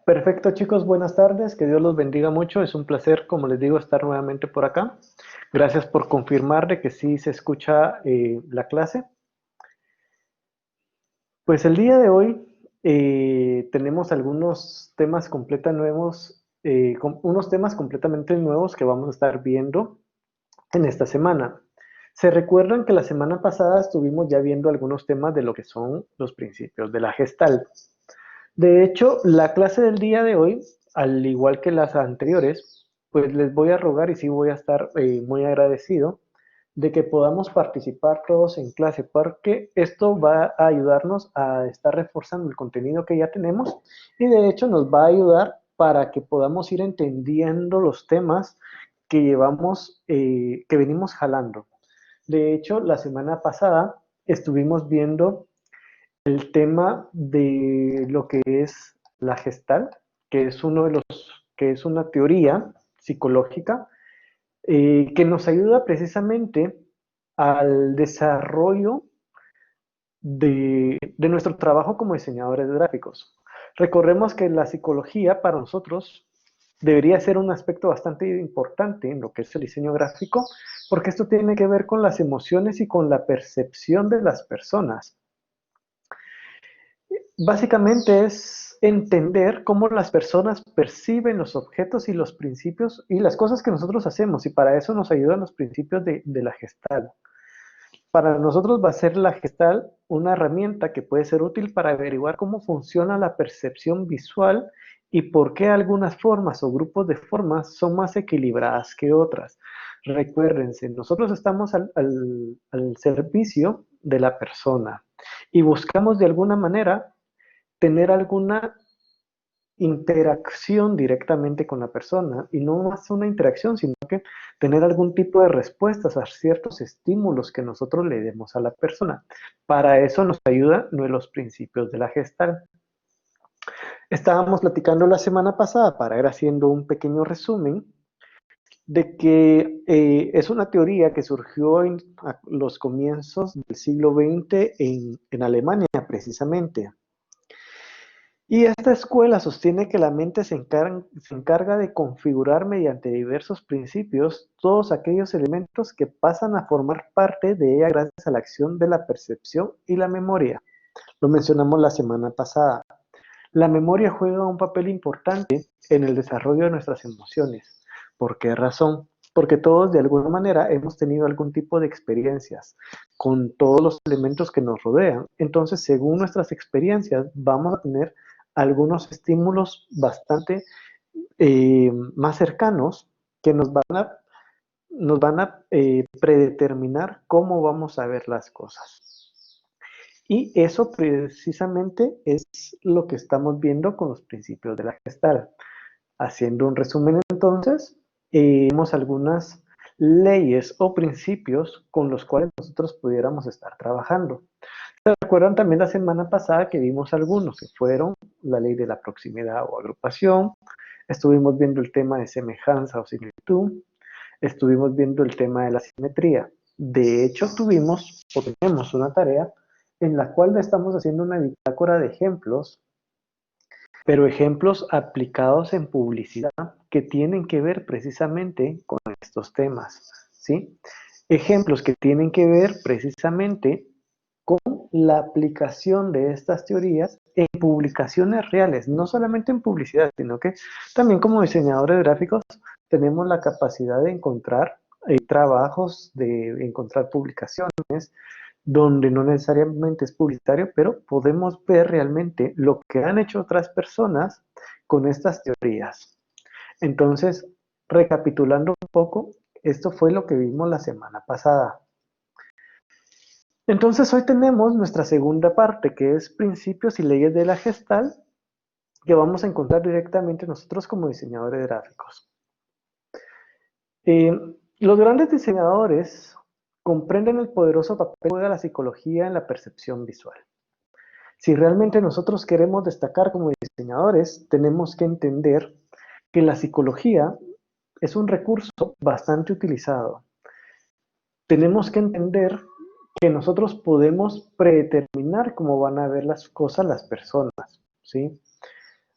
Perfecto, chicos, buenas tardes, que Dios los bendiga mucho. Es un placer, como les digo, estar nuevamente por acá. Gracias por confirmar de que sí se escucha la clase. Pues el día de hoy tenemos algunos temas nuevos, unos temas completamente nuevos que vamos a estar viendo en esta semana. Se recuerdan que la semana pasada estuvimos ya viendo algunos temas de lo que son los principios de la Gestalt. De hecho, la clase del día de hoy, al igual que las anteriores, pues les voy a rogar y sí voy a estar muy agradecido de que podamos participar todos en clase, porque esto va a ayudarnos a estar reforzando el contenido que ya tenemos y de hecho nos va a ayudar para que podamos ir entendiendo los temas que llevamos, que venimos jalando. De hecho, la semana pasada estuvimos viendo el tema de lo que es la Gestalt, que es que es una teoría psicológica que nos ayuda precisamente al desarrollo de nuestro trabajo como diseñadores gráficos. Recordemos que la psicología para nosotros debería ser un aspecto bastante importante en lo que es el diseño gráfico, porque esto tiene que ver con las emociones y con la percepción de las personas. Básicamente es entender cómo las personas perciben los objetos y los principios y las cosas que nosotros hacemos, y para eso nos ayudan los principios de la Gestalt. Para nosotros va a ser la Gestalt una herramienta que puede ser útil para averiguar cómo funciona la percepción visual y por qué algunas formas o grupos de formas son más equilibradas que otras. Recuérdense, nosotros estamos al servicio de la persona y buscamos de alguna manera tener alguna interacción directamente con la persona, y no más una interacción, sino que tener algún tipo de respuestas a ciertos estímulos que nosotros le demos a la persona. Para eso nos ayudan los principios de la Gestalt. Estábamos platicando la semana pasada, para ir haciendo un pequeño resumen, de que es una teoría que surgió a los comienzos del siglo XX en Alemania, precisamente. Y esta escuela sostiene que la mente se encarga de configurar mediante diversos principios todos aquellos elementos que pasan a formar parte de ella gracias a la acción de la percepción y la memoria. Lo mencionamos la semana pasada. La memoria juega un papel importante en el desarrollo de nuestras emociones. ¿Por qué razón? Porque todos de alguna manera hemos tenido algún tipo de experiencias con todos los elementos que nos rodean. Entonces, según nuestras experiencias, vamos a tener algunos estímulos bastante más cercanos que nos van a predeterminar cómo vamos a ver las cosas. Y eso precisamente es lo que estamos viendo con los principios de la Gestalt. Haciendo un resumen entonces, vemos algunas leyes o principios con los cuales nosotros pudiéramos estar trabajando. ¿Se recuerdan también la semana pasada que vimos algunos que fueron la ley de la proximidad o agrupación? Estuvimos viendo el tema de semejanza o similitud. Estuvimos viendo el tema de la simetría. De hecho, tuvimos o tenemos una tarea en la cual estamos haciendo una bitácora de ejemplos, pero ejemplos aplicados en publicidad que tienen que ver precisamente con estos temas, ¿sí? Ejemplos que tienen que ver precisamente con la aplicación de estas teorías en publicaciones reales, no solamente en publicidad, sino que también como diseñadores gráficos tenemos la capacidad de encontrar trabajos, de encontrar publicaciones, donde no necesariamente es publicitario, pero podemos ver realmente lo que han hecho otras personas con estas teorías. Entonces, recapitulando un poco, esto fue lo que vimos la semana pasada. Entonces, hoy tenemos nuestra segunda parte, que es principios y leyes de la Gestalt, que vamos a encontrar directamente nosotros como diseñadores gráficos. Los grandes diseñadores comprenden el poderoso papel que juega la psicología en la percepción visual. Si realmente nosotros queremos destacar como diseñadores, tenemos que entender que la psicología es un recurso bastante utilizado. Tenemos que entender que nosotros podemos predeterminar cómo van a ver las cosas las personas, ¿sí?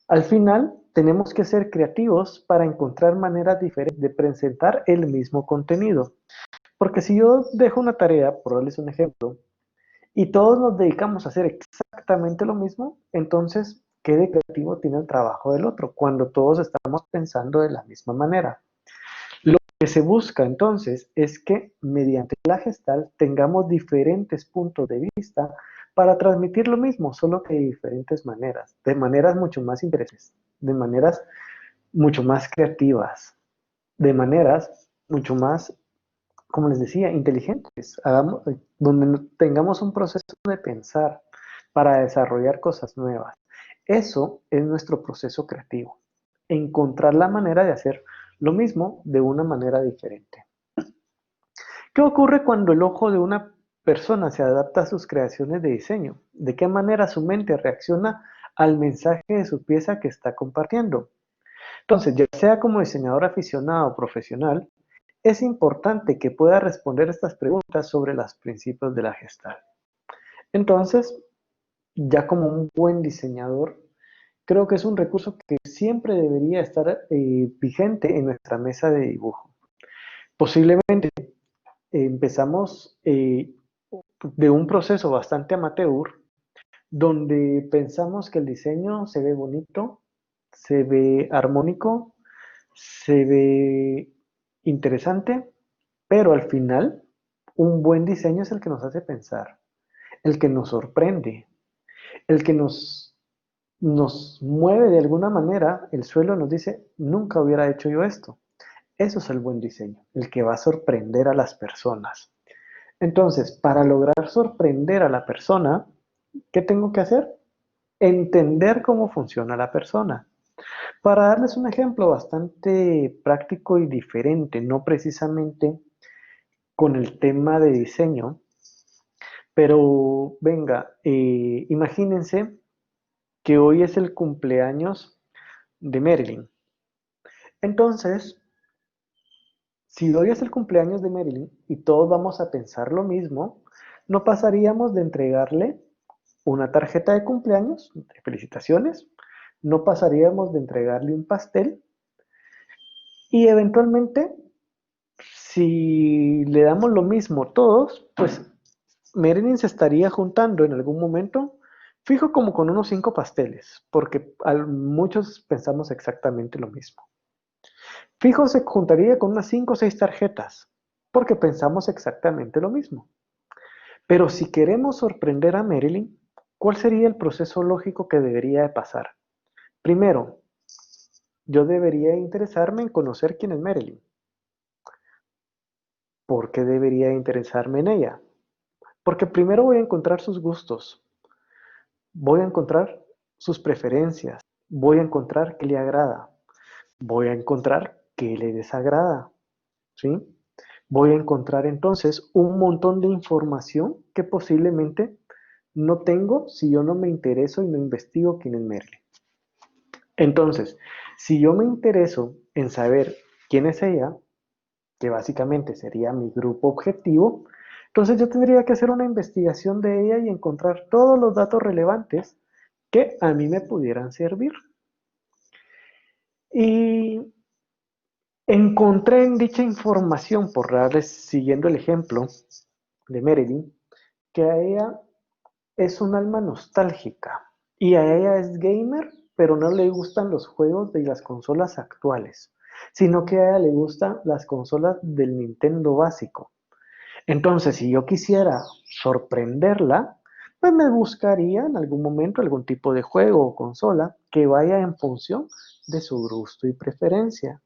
Al final, tenemos que ser creativos para encontrar maneras diferentes de presentar el mismo contenido. Porque si yo dejo una tarea, por darles un ejemplo, y todos nos dedicamos a hacer exactamente lo mismo, entonces, ¿qué de creativo tiene el trabajo del otro? Cuando todos estamos pensando de la misma manera. Lo que se busca entonces es que mediante la gestal tengamos diferentes puntos de vista para transmitir lo mismo, solo que de diferentes maneras, de maneras mucho más interesantes, de maneras mucho más creativas, de maneras mucho más, como les decía, inteligentes, donde tengamos un proceso de pensar para desarrollar cosas nuevas. Eso es nuestro proceso creativo. Encontrar la manera de hacer lo mismo de una manera diferente. ¿Qué ocurre cuando el ojo de una persona se adapta a sus creaciones de diseño? ¿De qué manera su mente reacciona al mensaje de su pieza que está compartiendo? Entonces, ya sea como diseñador aficionado o profesional, es importante que pueda responder estas preguntas sobre los principios de la Gestalt. Entonces, ya como un buen diseñador, creo que es un recurso que siempre debería estar vigente en nuestra mesa de dibujo. Posiblemente empezamos de un proceso bastante amateur, donde pensamos que el diseño se ve bonito, se ve armónico, se ve interesante, pero al final un buen diseño es el que nos hace pensar, el que nos sorprende, el que nos mueve de alguna manera, el suelo nos dice, nunca hubiera hecho yo esto. Eso es el buen diseño, el que va a sorprender a las personas. Entonces, para lograr sorprender a la persona, ¿qué tengo que hacer? Entender cómo funciona la persona. Para darles un ejemplo bastante práctico y diferente, no precisamente con el tema de diseño, pero venga, imagínense que hoy es el cumpleaños de Marilyn. Entonces, si hoy es el cumpleaños de Marilyn y todos vamos a pensar lo mismo, no pasaríamos de entregarle una tarjeta de cumpleaños, de felicitaciones, no pasaríamos de entregarle un pastel y eventualmente, si le damos lo mismo todos, pues Marilyn se estaría juntando en algún momento, fijo como con unos 5 pasteles, porque muchos pensamos exactamente lo mismo. Fijo se juntaría con unas 5 o 6 tarjetas, porque pensamos exactamente lo mismo. Pero si queremos sorprender a Marilyn, ¿cuál sería el proceso lógico que debería de pasar? Primero, yo debería interesarme en conocer quién es Marilyn. ¿Por qué debería interesarme en ella? Porque primero voy a encontrar sus gustos, voy a encontrar sus preferencias, voy a encontrar qué le agrada, voy a encontrar qué le desagrada, ¿sí? Voy a encontrar entonces un montón de información que posiblemente no tengo si yo no me intereso y no investigo quién es Marilyn. Entonces, si yo me intereso en saber quién es ella, que básicamente sería mi grupo objetivo, entonces yo tendría que hacer una investigación de ella y encontrar todos los datos relevantes que a mí me pudieran servir. Y encontré en dicha información, por darles, siguiendo el ejemplo de Marilyn, que a ella es un alma nostálgica y a ella es gamer, pero no le gustan los juegos de las consolas actuales, sino que a ella le gustan las consolas del Nintendo básico. Entonces, si yo quisiera sorprenderla, pues me buscaría en algún momento algún tipo de juego o consola que vaya en función de su gusto y preferencia.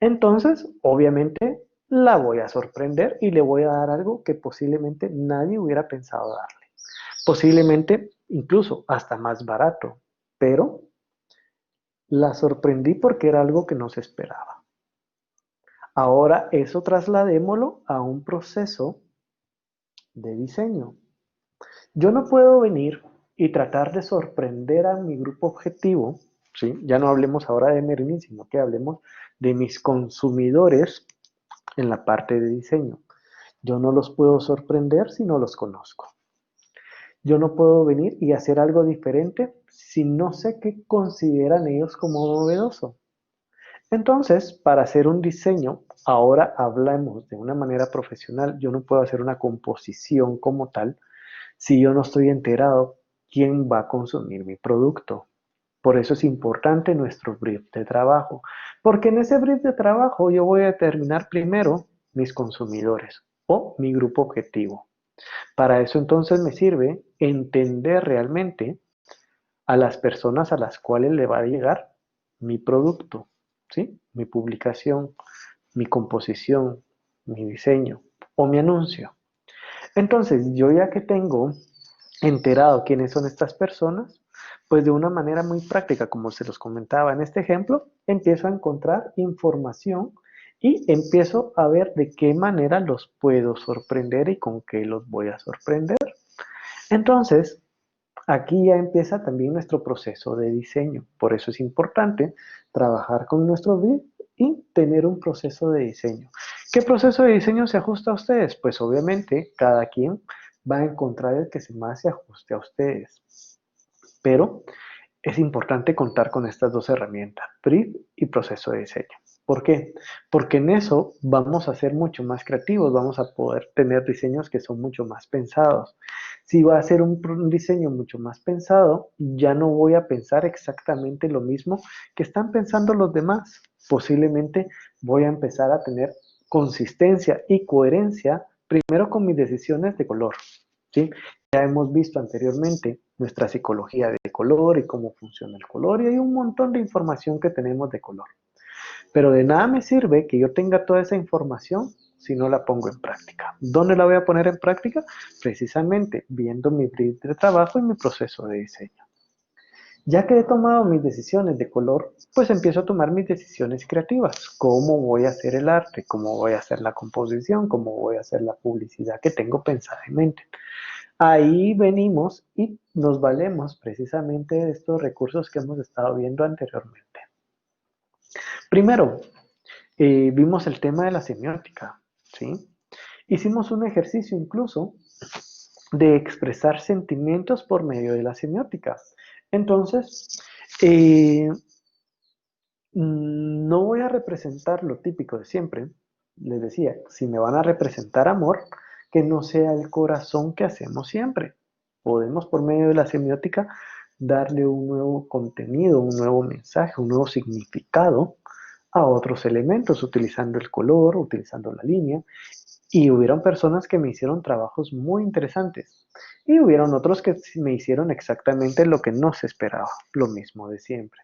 Entonces, obviamente, la voy a sorprender y le voy a dar algo que posiblemente nadie hubiera pensado darle. Posiblemente incluso hasta más barato, pero la sorprendí porque era algo que no se esperaba. Ahora eso trasladémoslo a un proceso de diseño. Yo no puedo venir y tratar de sorprender a mi grupo objetivo, ¿sí? Ya no hablemos ahora de Merlin, sino que hablemos de mis consumidores en la parte de diseño. Yo no los puedo sorprender si no los conozco. Yo no puedo venir y hacer algo diferente si no sé qué consideran ellos como novedoso. Entonces, para hacer un diseño, ahora hablamos de una manera profesional. Yo no puedo hacer una composición como tal si yo no estoy enterado quién va a consumir mi producto. Por eso es importante nuestro brief de trabajo, porque en ese brief de trabajo yo voy a determinar primero mis consumidores o mi grupo objetivo. Para eso entonces me sirve entender realmente a las personas a las cuales le va a llegar mi producto, ¿sí? Mi publicación, mi composición, mi diseño o mi anuncio. Entonces, yo ya que tengo enterado quiénes son estas personas, pues de una manera muy práctica, como se los comentaba en este ejemplo, empiezo a encontrar información y empiezo a ver de qué manera los puedo sorprender y con qué los voy a sorprender. Entonces, aquí ya empieza también nuestro proceso de diseño. Por eso es importante trabajar con nuestro brief y tener un proceso de diseño. ¿Qué proceso de diseño se ajusta a ustedes? Pues obviamente cada quien va a encontrar el que más se ajuste a ustedes. Pero es importante contar con estas dos herramientas, brief y proceso de diseño. ¿Por qué? Porque en eso vamos a ser mucho más creativos, vamos a poder tener diseños que son mucho más pensados. Si va a ser un diseño mucho más pensado, ya no voy a pensar exactamente lo mismo que están pensando los demás. Posiblemente voy a empezar a tener consistencia y coherencia primero con mis decisiones de color, ¿sí? Ya hemos visto anteriormente nuestra psicología de color y cómo funciona el color y hay un montón de información que tenemos de color. Pero de nada me sirve que yo tenga toda esa información si no la pongo en práctica. ¿Dónde la voy a poner en práctica? Precisamente viendo mi brief de trabajo y mi proceso de diseño. Ya que he tomado mis decisiones de color, pues empiezo a tomar mis decisiones creativas. ¿Cómo voy a hacer el arte? ¿Cómo voy a hacer la composición? ¿Cómo voy a hacer la publicidad que tengo pensada en mente? Ahí venimos y nos valemos precisamente de estos recursos que hemos estado viendo anteriormente. Primero, vimos el tema de la semiótica, ¿sí? Hicimos un ejercicio incluso de expresar sentimientos por medio de la semiótica. Entonces, eh, no voy a representar lo típico de siempre. Les decía, si me van a representar amor, que no sea el corazón que hacemos siempre. Podemos por medio de la semiótica darle un nuevo contenido, un nuevo mensaje, un nuevo significado a otros elementos, utilizando el color, utilizando la línea. Y hubieron personas que me hicieron trabajos muy interesantes. Y hubieron otros que me hicieron exactamente lo que no se esperaba, lo mismo de siempre.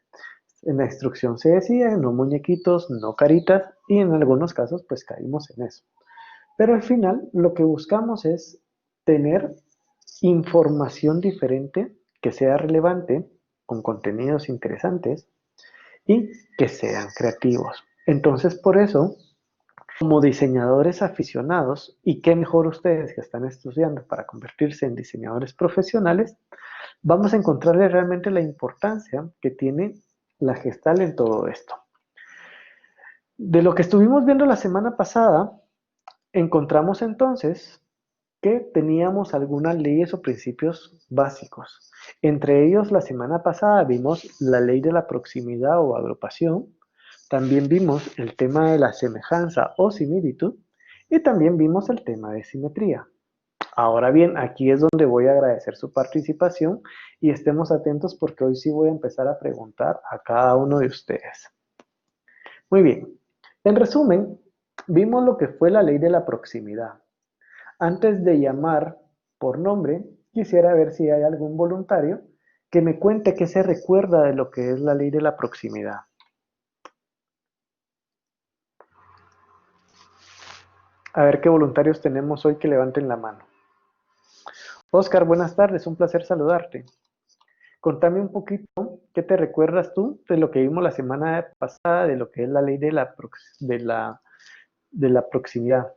En la instrucción se decía, no muñequitos, no caritas, y en algunos casos pues caímos en eso. Pero al final lo que buscamos es tener información diferente que sea relevante, con contenidos interesantes y que sean creativos. Entonces por eso, como diseñadores aficionados, y qué mejor ustedes que están estudiando para convertirse en diseñadores profesionales, vamos a encontrarle realmente la importancia que tiene la gestal en todo esto. De lo que estuvimos viendo la semana pasada, encontramos entonces que teníamos algunas leyes o principios básicos. Entre ellos, la semana pasada vimos la ley de la proximidad o agrupación, también vimos el tema de la semejanza o similitud y también vimos el tema de simetría. Ahora bien, aquí es donde voy a agradecer su participación y estemos atentos porque hoy sí voy a empezar a preguntar a cada uno de ustedes. Muy bien, en resumen, vimos lo que fue la ley de la proximidad. Antes de llamar por nombre, quisiera ver si hay algún voluntario que me cuente qué se recuerda de lo que es la ley de la proximidad. A ver qué voluntarios tenemos hoy que levanten la mano. Oscar, buenas tardes, un placer saludarte. Contame un poquito, ¿qué te recuerdas tú de lo que vimos la semana pasada, de lo que es la ley de la proximidad?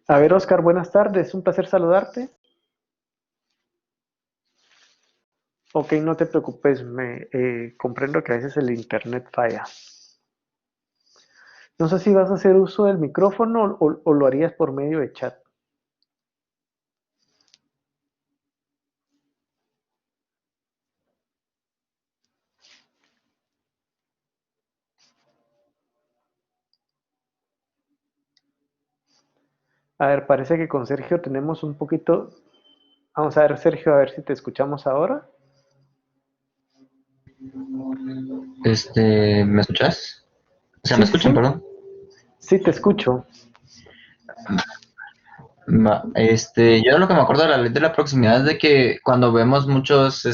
A ver, Oscar, buenas tardes, un placer saludarte. Ok, no te preocupes, me comprendo que a veces el internet falla. No sé si vas a hacer uso del micrófono o lo harías por medio de chat. A ver, parece que con Sergio tenemos un poquito. Vamos a ver, Sergio, a ver si te escuchamos ahora. ¿Me escuchas? O sea, ¿me Sí, sí, escuchan, sí. perdón? Sí, te escucho. Yo lo que me acuerdo de la ley de la proximidad es de que cuando vemos muchos,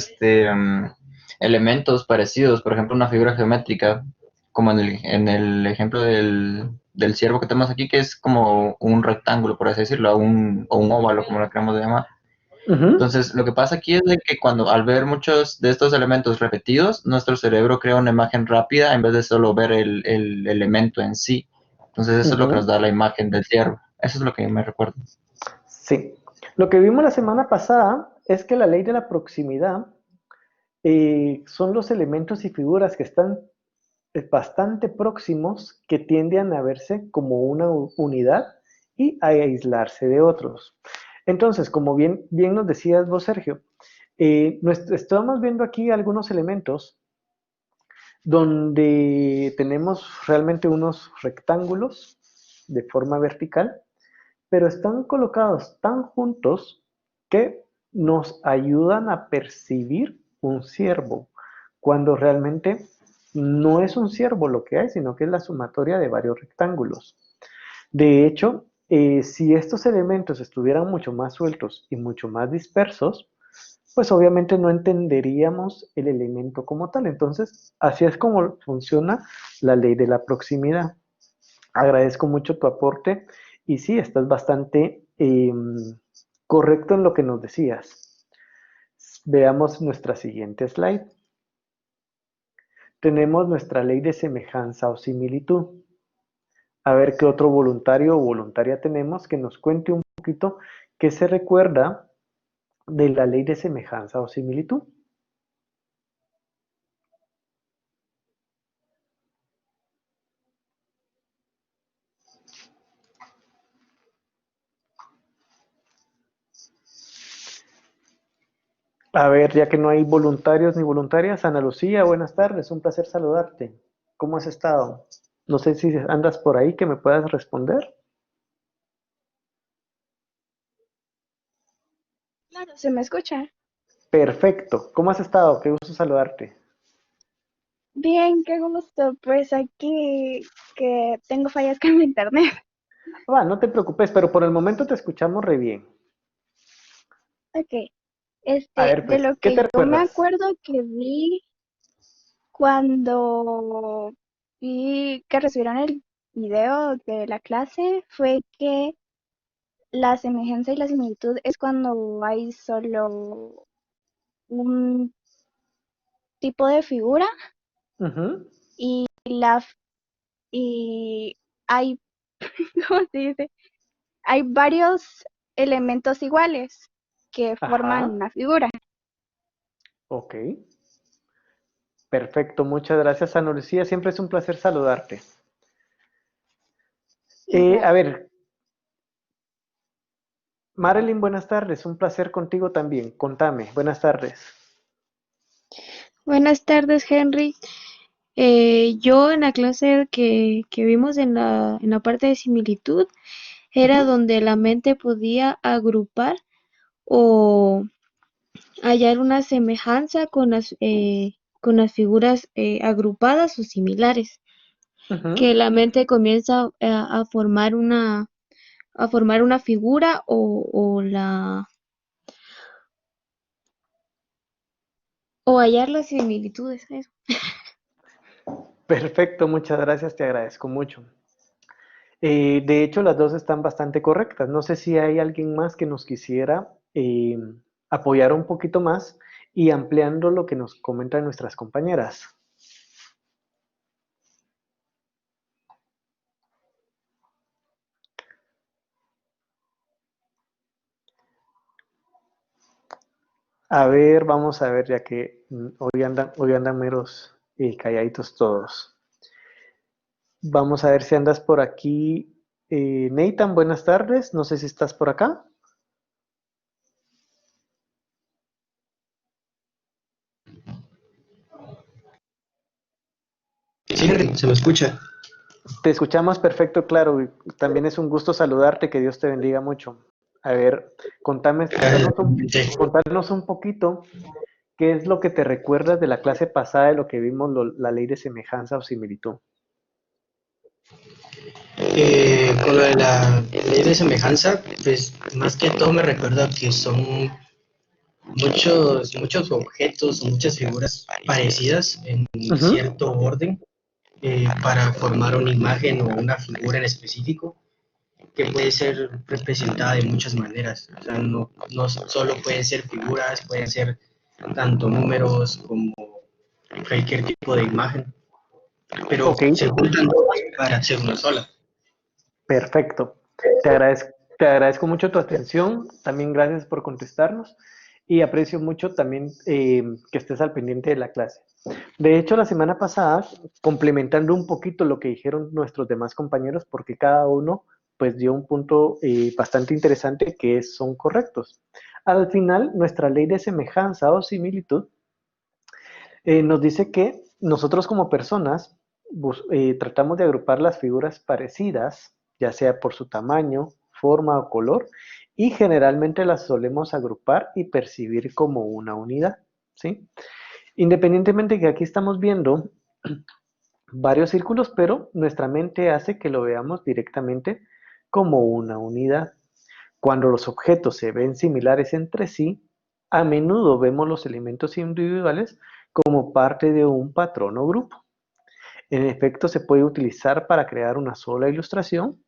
elementos parecidos, por ejemplo, una figura geométrica, como en el ejemplo del ciervo que tenemos aquí, que es como un rectángulo, por así decirlo, o un óvalo, como lo queramos llamar. Ujú, Entonces, lo que pasa aquí es de que cuando al ver muchos de estos elementos repetidos, nuestro cerebro crea una imagen rápida en vez de solo ver el elemento en sí. Entonces, eso es lo que nos ujú. da la imagen del ciervo. Eso es lo que yo me recuerdo. Sí. Lo que vimos la semana pasada es que la ley de la proximidad son los elementos y figuras que están bastante próximos que tienden a verse como una unidad y a aislarse de otros. Entonces, como bien nos decías vos, Sergio, estamos viendo aquí algunos elementos donde tenemos realmente unos rectángulos de forma vertical, pero están colocados tan juntos que nos ayudan a percibir un ciervo, cuando realmente no es un ciervo lo que hay, sino que es la sumatoria de varios rectángulos. De hecho, si estos elementos estuvieran mucho más sueltos y mucho más dispersos, pues obviamente no entenderíamos el elemento como tal. Entonces, así es como funciona la ley de la proximidad. Agradezco mucho tu aporte y sí, estás bastante correcto en lo que nos decías. Veamos nuestra siguiente slide. Tenemos nuestra ley de semejanza o similitud. A ver qué otro voluntario o voluntaria tenemos que nos cuente un poquito qué se recuerda de la ley de semejanza o similitud. A ver, ya que no hay voluntarios ni voluntarias, Ana Lucía, buenas tardes, un placer saludarte. ¿Cómo has estado? No sé si andas por ahí que me puedas responder. Claro, se me escucha. Perfecto. ¿Cómo has estado? Qué gusto saludarte. Bien, qué gusto. Pues aquí que tengo fallas con mi internet. Va, no te preocupes, pero por el momento te escuchamos re bien. Ok, A ver, de pues, lo ¿qué que te yo me recuerdas? acuerdo que vi cuando vi que recibieron el video de la clase fue que la semejanza y la similitud es cuando hay solo un tipo de figura Ujú. y y hay, ¿cómo se dice? Hay varios elementos iguales que forman Ajá, una figura. ok. Perfecto, muchas gracias, Ana Lucía. Siempre es un placer saludarte. A Igual. ver, Marilyn, buenas tardes. Un placer contigo también. Contame, buenas tardes. Buenas tardes, Henry. Yo en la clase que vimos en la parte de similitud era Ujú, donde la mente podía agrupar o hallar una semejanza con las figuras agrupadas o similares, que ujú. la mente comienza a formar una figura o hallar las similitudes. Eso. Perfecto, muchas gracias, te agradezco mucho. De hecho, las dos están bastante correctas. No sé si hay alguien más que nos quisiera apoyar un poquito más y ampliando lo que nos comentan nuestras compañeras. A ver, vamos a ver, ya que hoy andan meros calladitos todos. Vamos a ver si andas por aquí. Nathan, buenas tardes. No sé si estás por acá. Sí, Henry, se me escucha. Te escuchamos perfecto, claro. Y también es un gusto saludarte. Que Dios te bendiga mucho. A ver, Sí. contanos un poquito qué es lo que te recuerdas de la clase pasada de lo que vimos, la ley de semejanza o similitud. Con lo de la ley de semejanza, pues más que todo me recuerda que son muchos objetos o muchas figuras parecidas en Ujú. cierto orden para formar una imagen o una figura en específico que puede ser representada de muchas maneras. O sea, no solo pueden ser figuras, pueden ser tanto números como cualquier tipo de imagen, pero Ok, se juntan todas para hacer una sola. perfecto. Te agradezco mucho tu atención. También gracias por contestarnos. Y aprecio mucho también que estés al pendiente de la clase. De hecho, la semana pasada, complementando un poquito lo que dijeron nuestros demás compañeros, porque cada uno pues dio un punto bastante interesante son correctos. Al final, nuestra ley de semejanza o similitud nos dice que nosotros como personas tratamos de agrupar las figuras parecidas, ya sea por su tamaño, forma o color, y generalmente las solemos agrupar y percibir como una unidad, ¿sí? Independientemente que aquí estamos viendo varios círculos, pero nuestra mente hace que lo veamos directamente como una unidad. Cuando los objetos se ven similares entre sí, a menudo vemos los elementos individuales como parte de un patrón o grupo. En efecto, se puede utilizar para crear una sola ilustración.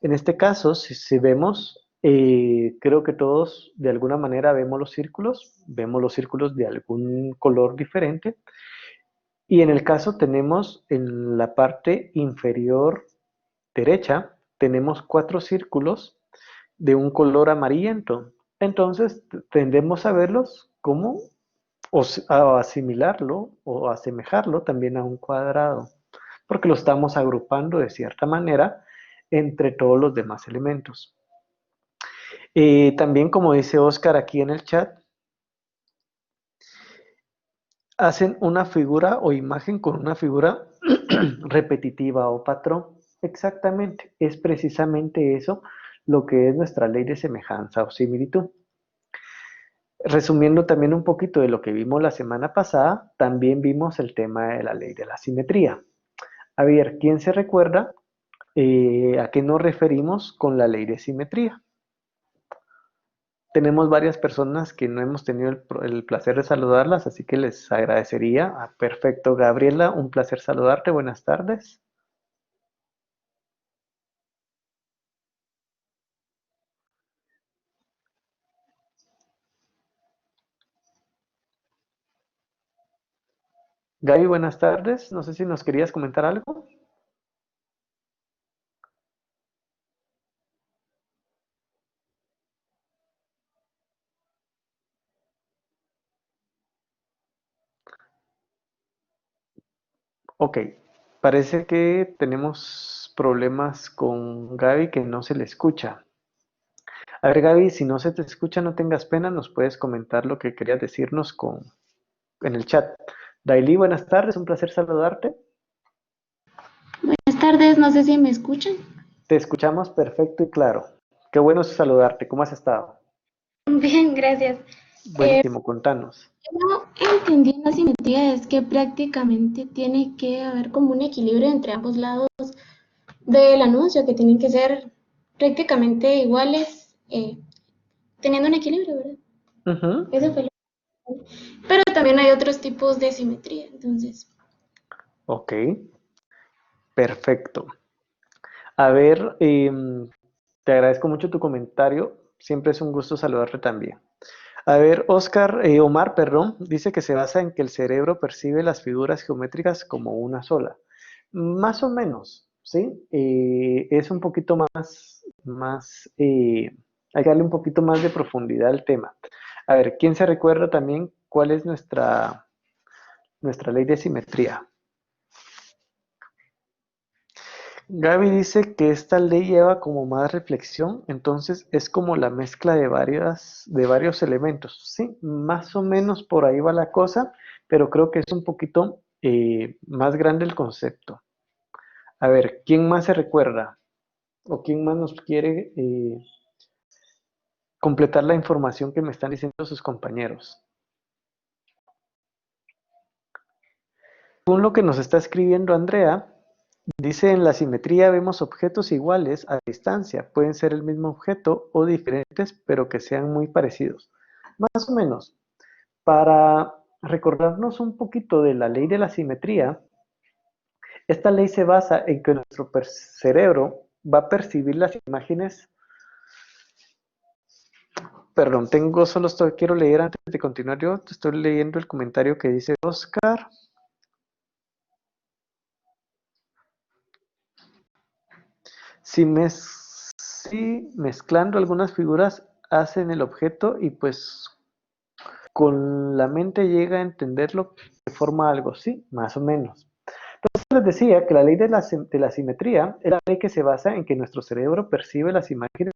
En este caso, si vemos, creo que todos de alguna manera vemos los círculos de algún color diferente. Y en el caso tenemos en la parte inferior derecha, tenemos 4 círculos de un color amarillento. Entonces tendemos a verlos como a asimilarlo o asemejarlo también a un cuadrado, porque lo estamos agrupando de cierta manera entre todos los demás elementos. También, como dice Oscar aquí en el chat, hacen una figura o imagen con una figura repetitiva o patrón. Exactamente, es precisamente eso lo que es nuestra ley de semejanza o similitud. Resumiendo también un poquito de lo que vimos la semana pasada, también vimos el tema de la ley de la simetría. A ver, ¿quién se recuerda a qué nos referimos con la ley de simetría? Tenemos varias personas que no hemos tenido el placer de saludarlas, así que les agradecería. Perfecto, Gabriela, un placer saludarte. Buenas tardes. Gaby, buenas tardes. No sé si nos querías comentar algo. Ok, parece que tenemos problemas con Gaby que no se le escucha. A ver, Gaby, si no se te escucha, no tengas pena, nos puedes comentar lo que querías decirnos en el chat. Daily, buenas tardes, un placer saludarte. Buenas tardes, no sé si me escuchan. Te escuchamos perfecto y claro. Qué bueno saludarte, ¿cómo has estado? Bien, gracias. Buenísimo, contanos. Yo entendí en la simetría es que prácticamente tiene que haber como un equilibrio entre ambos lados del anuncio, que tienen que ser prácticamente iguales, teniendo un equilibrio, ¿verdad? Ujú. Eso fue Pero también hay otros tipos de simetría, entonces. Ok, perfecto. A ver, te agradezco mucho tu comentario. Siempre es un gusto saludarte también. A ver, Omar, perdón, dice que se basa en que el cerebro percibe las figuras geométricas como una sola. Más o menos, ¿sí? Es un poquito hay que darle un poquito más de profundidad al tema. A ver, ¿quién se recuerda también cuál es nuestra ley de simetría? Gaby dice que esta ley lleva como más reflexión, entonces es como la mezcla de varios elementos. Sí, más o menos por ahí va la cosa, pero creo que es un poquito más grande el concepto. A ver, ¿quién más se recuerda? ¿O quién más nos quiere completar la información que me están diciendo sus compañeros? Según lo que nos está escribiendo Andrea, dice en la simetría vemos objetos iguales a distancia. Pueden ser el mismo objeto o diferentes, pero que sean muy parecidos. Más o menos, para recordarnos un poquito de la ley de la simetría, esta ley se basa en que nuestro cerebro va a percibir las imágenes. Perdón, quiero leer antes de continuar. Yo estoy leyendo el comentario que dice Oscar. Si mezclando algunas figuras hacen el objeto y pues con la mente llega a entenderlo de forma algo, sí, más o menos. Entonces les decía que la ley de la simetría es la ley que se basa en que nuestro cerebro percibe las imágenes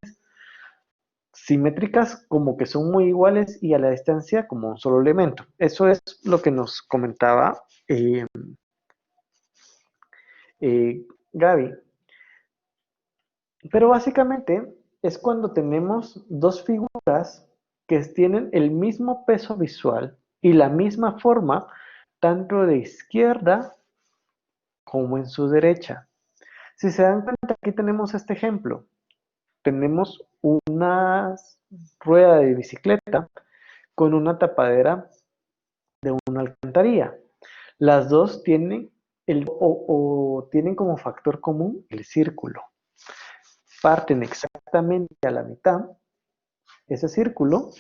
simétricas como que son muy iguales y a la distancia como un solo elemento. Eso es lo que nos comentaba Gaby. Pero básicamente es cuando tenemos dos figuras que tienen el mismo peso visual y la misma forma, tanto de izquierda como en su derecha. Si se dan cuenta, aquí tenemos este ejemplo. Tenemos una rueda de bicicleta con una tapadera de una alcantarilla. Las dos tienen, tienen como factor común el círculo. Parten exactamente a la mitad ese círculo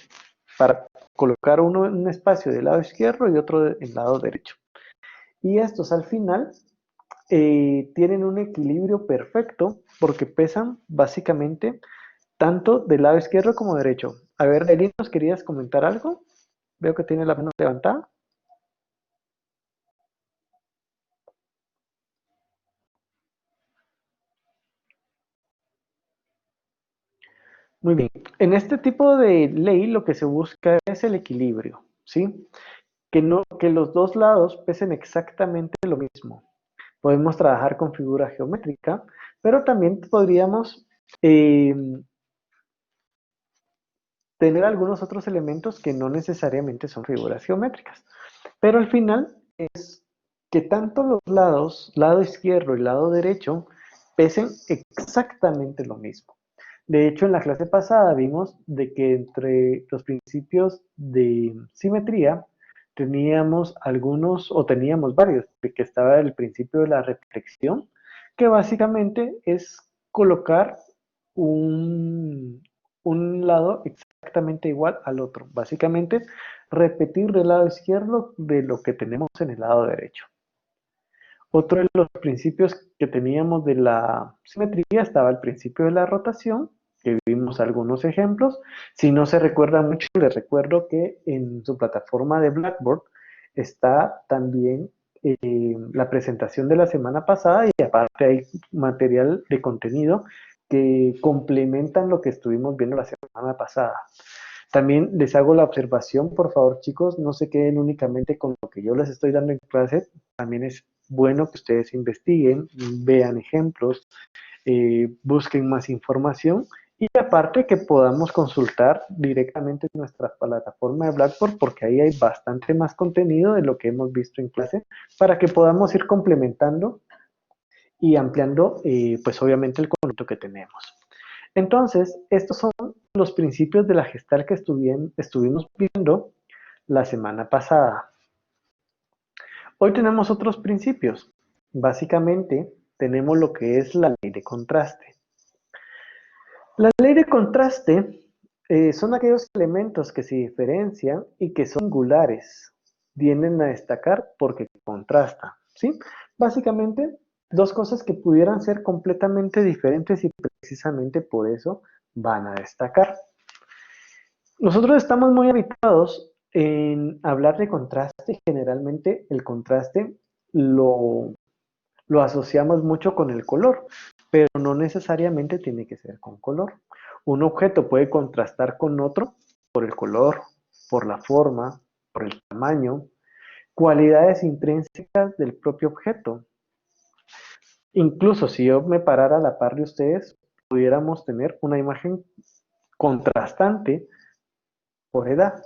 para colocar uno en un espacio del lado izquierdo y otro en el lado derecho. Y estos al final tienen un equilibrio perfecto porque pesan básicamente tanto del lado izquierdo como derecho. A ver, Delin, ¿nos querías comentar algo? Veo que tiene la mano levantada. Muy bien. En este tipo de ley lo que se busca es el equilibrio, ¿sí? Que los dos lados pesen exactamente lo mismo. Podemos trabajar con figura geométrica, pero también podríamos eh, tener algunos otros elementos que no necesariamente son figuras geométricas. Pero al final es que tanto los lados, lado izquierdo y lado derecho, pesen exactamente lo mismo. De hecho, en la clase pasada vimos de que entre los principios de simetría teníamos algunos, o teníamos varios, de que estaba el principio de la reflexión, que básicamente es colocar un lado exactamente igual al otro. Básicamente, repetir del lado izquierdo de lo que tenemos en el lado derecho. Otro de los principios que teníamos de la simetría estaba el principio de la rotación, que vimos algunos ejemplos. Si no se recuerda mucho, les recuerdo que en su plataforma de Blackboard está también la presentación de la semana pasada y aparte hay material de contenido que complementan lo que estuvimos viendo la semana pasada. También les hago la observación, por favor, chicos, no se queden únicamente con lo que yo les estoy dando en clase, también es bueno que ustedes investiguen, vean ejemplos, busquen más información y aparte que podamos consultar directamente nuestra plataforma de Blackboard porque ahí hay bastante más contenido de lo que hemos visto en clase para que podamos ir complementando y ampliando pues obviamente el conocimiento que tenemos. Entonces, estos son los principios de la Gestalt que estuvimos viendo la semana pasada. Hoy tenemos otros principios. Básicamente, tenemos lo que es la ley de contraste. La ley de contraste son aquellos elementos que se diferencian y que son singulares. Vienen a destacar porque contrastan, ¿sí? Básicamente, dos cosas que pudieran ser completamente diferentes y precisamente por eso van a destacar. Nosotros estamos muy habituados en hablar de contraste. Generalmente el contraste lo asociamos mucho con el color, pero no necesariamente tiene que ser con color. Un objeto puede contrastar con otro por el color, por la forma, por el tamaño, cualidades intrínsecas del propio objeto. Incluso si yo me parara a la par de ustedes, pudiéramos tener una imagen contrastante por edad,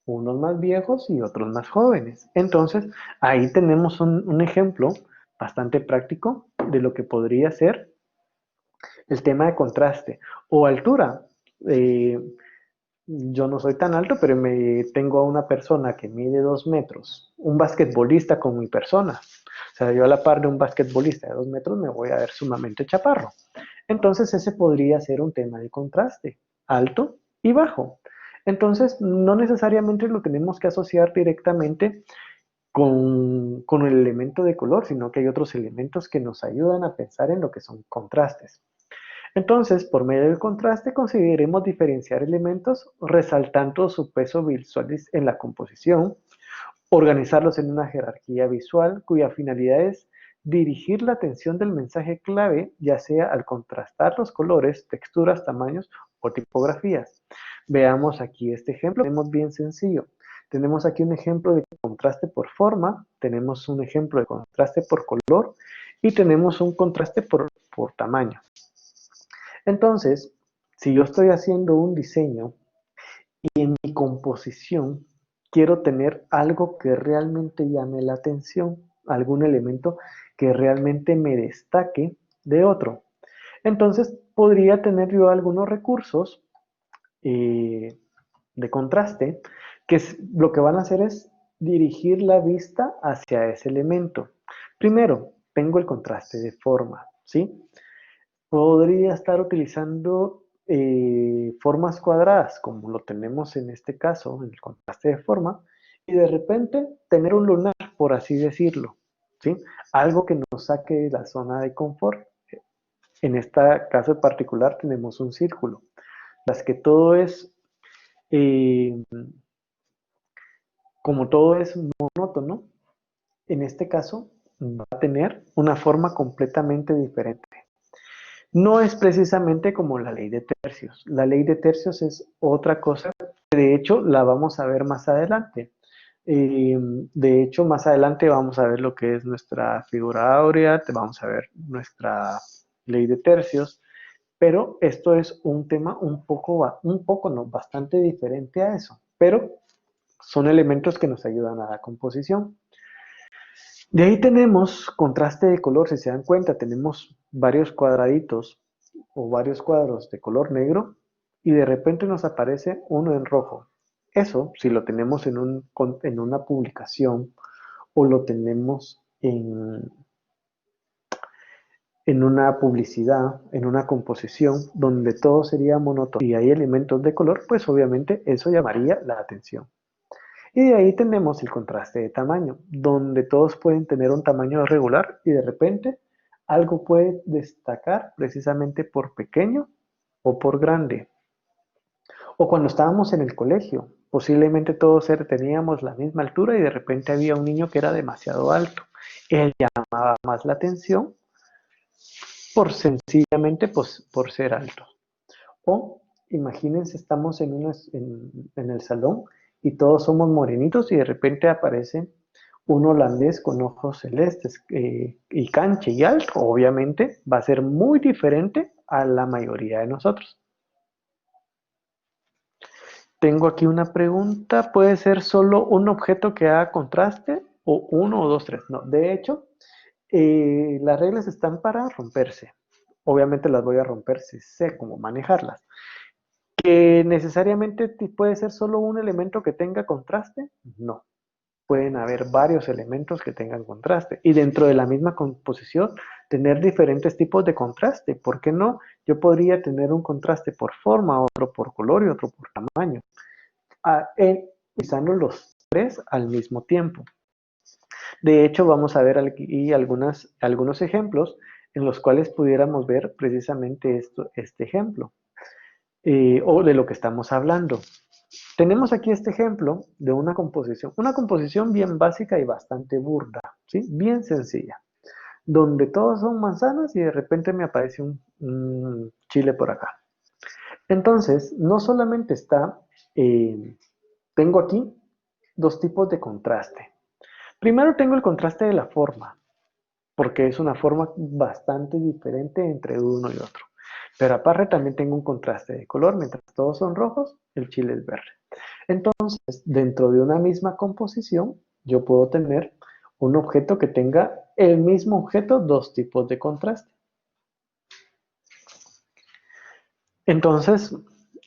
unos más viejos y otros más jóvenes. Entonces, ahí tenemos un ejemplo bastante práctico de lo que podría ser el tema de contraste o altura. Eh, yo no soy tan alto, pero tengo a una persona que mide 2 metros, un basquetbolista con mi persona. O sea, yo a la par de un basquetbolista de 2 metros me voy a ver sumamente chaparro. Entonces ese podría ser un tema de contraste, alto y bajo. Entonces no necesariamente lo tenemos que asociar directamente con el elemento de color, sino que hay otros elementos que nos ayudan a pensar en lo que son contrastes. Entonces, por medio del contraste, conseguiremos diferenciar elementos resaltando su peso visual en la composición, organizarlos en una jerarquía visual cuya finalidad es dirigir la atención del mensaje clave, ya sea al contrastar los colores, texturas, tamaños o tipografías. Veamos aquí este ejemplo, tenemos bien sencillo. Tenemos aquí un ejemplo de contraste por forma, tenemos un ejemplo de contraste por color y tenemos un contraste por tamaño. Entonces, si yo estoy haciendo un diseño y en mi composición quiero tener algo que realmente llame la atención, algún elemento que realmente me destaque de otro, entonces podría tener yo algunos recursos de contraste que lo que van a hacer es dirigir la vista hacia ese elemento. Primero, tengo el contraste de forma, ¿sí? Podría estar utilizando formas cuadradas, como lo tenemos en este caso, en el contraste de forma, y de repente tener un lunar, por así decirlo, ¿sí? Algo que nos saque de la zona de confort. En este caso en particular tenemos un círculo. Las que todo es, eh, como todo es monótono, en este caso va a tener una forma completamente diferente. No es precisamente como la ley de tercios. La ley de tercios es otra cosa. De hecho, la vamos a ver más adelante. De hecho, más adelante vamos a ver lo que es nuestra figura áurea, vamos a ver nuestra ley de tercios, pero esto es un tema no, bastante diferente a eso, pero son elementos que nos ayudan a la composición. De ahí tenemos contraste de color, si se dan cuenta, tenemos varios cuadraditos o varios cuadros de color negro y de repente nos aparece uno en rojo. Eso, si lo tenemos en una publicación o lo tenemos en una publicidad, en una composición donde todo sería monótono y hay elementos de color, pues obviamente eso llamaría la atención. Y de ahí tenemos el contraste de tamaño, donde todos pueden tener un tamaño regular y de repente algo puede destacar precisamente por pequeño o por grande. O cuando estábamos en el colegio, posiblemente todos teníamos la misma altura y de repente había un niño que era demasiado alto. Él llamaba más la atención por sencillamente por ser alto. O imagínense, estamos en el salón y todos somos morenitos y de repente aparece un holandés con ojos celestes y canche y alto. Obviamente va a ser muy diferente a la mayoría de nosotros. Tengo aquí una pregunta. ¿Puede ser solo un objeto que haga contraste o uno o dos, tres? No, de hecho, las reglas están para romperse. Obviamente las voy a romper si sé cómo manejarlas. ¿Que necesariamente puede ser solo un elemento que tenga contraste? No. Pueden haber varios elementos que tengan contraste. Y dentro de la misma composición, tener diferentes tipos de contraste. ¿Por qué no? Yo podría tener un contraste por forma, otro por color y otro por tamaño. Utilizando los tres al mismo tiempo. De hecho, vamos a ver aquí algunos ejemplos en los cuales pudiéramos ver precisamente este ejemplo. o de lo que estamos hablando. Tenemos aquí este ejemplo de una composición bien básica y bastante burda, ¿sí? Bien sencilla, donde todos son manzanas y de repente me aparece un chile por acá. Entonces, no solamente tengo aquí dos tipos de contraste. Primero tengo el contraste de la forma, porque es una forma bastante diferente entre uno y otro. Pero aparte también tengo un contraste de color, mientras todos son rojos, el chile es verde. Entonces, dentro de una misma composición, yo puedo tener un objeto que tenga el mismo objeto, dos tipos de contraste. Entonces,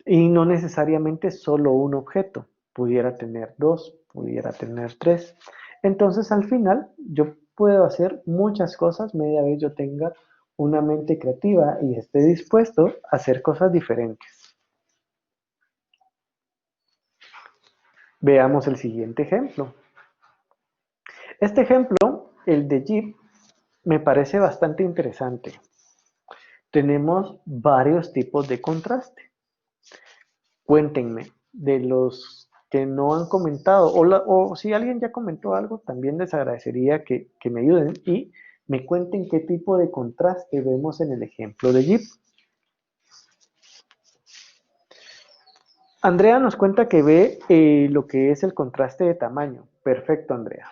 y no necesariamente solo un objeto, pudiera tener dos, pudiera tener tres. Entonces, al final, yo puedo hacer muchas cosas media vez yo tenga una mente creativa y esté dispuesto a hacer cosas diferentes. Veamos el siguiente ejemplo. Este ejemplo, el de Jeep, me parece bastante interesante. Tenemos varios tipos de contraste. Cuéntenme, de los que no han comentado, o si alguien ya comentó algo, también les agradecería que me ayuden y me cuenten qué tipo de contraste vemos en el ejemplo de Jeep. Andrea nos cuenta que ve lo que es el contraste de tamaño. Perfecto, Andrea.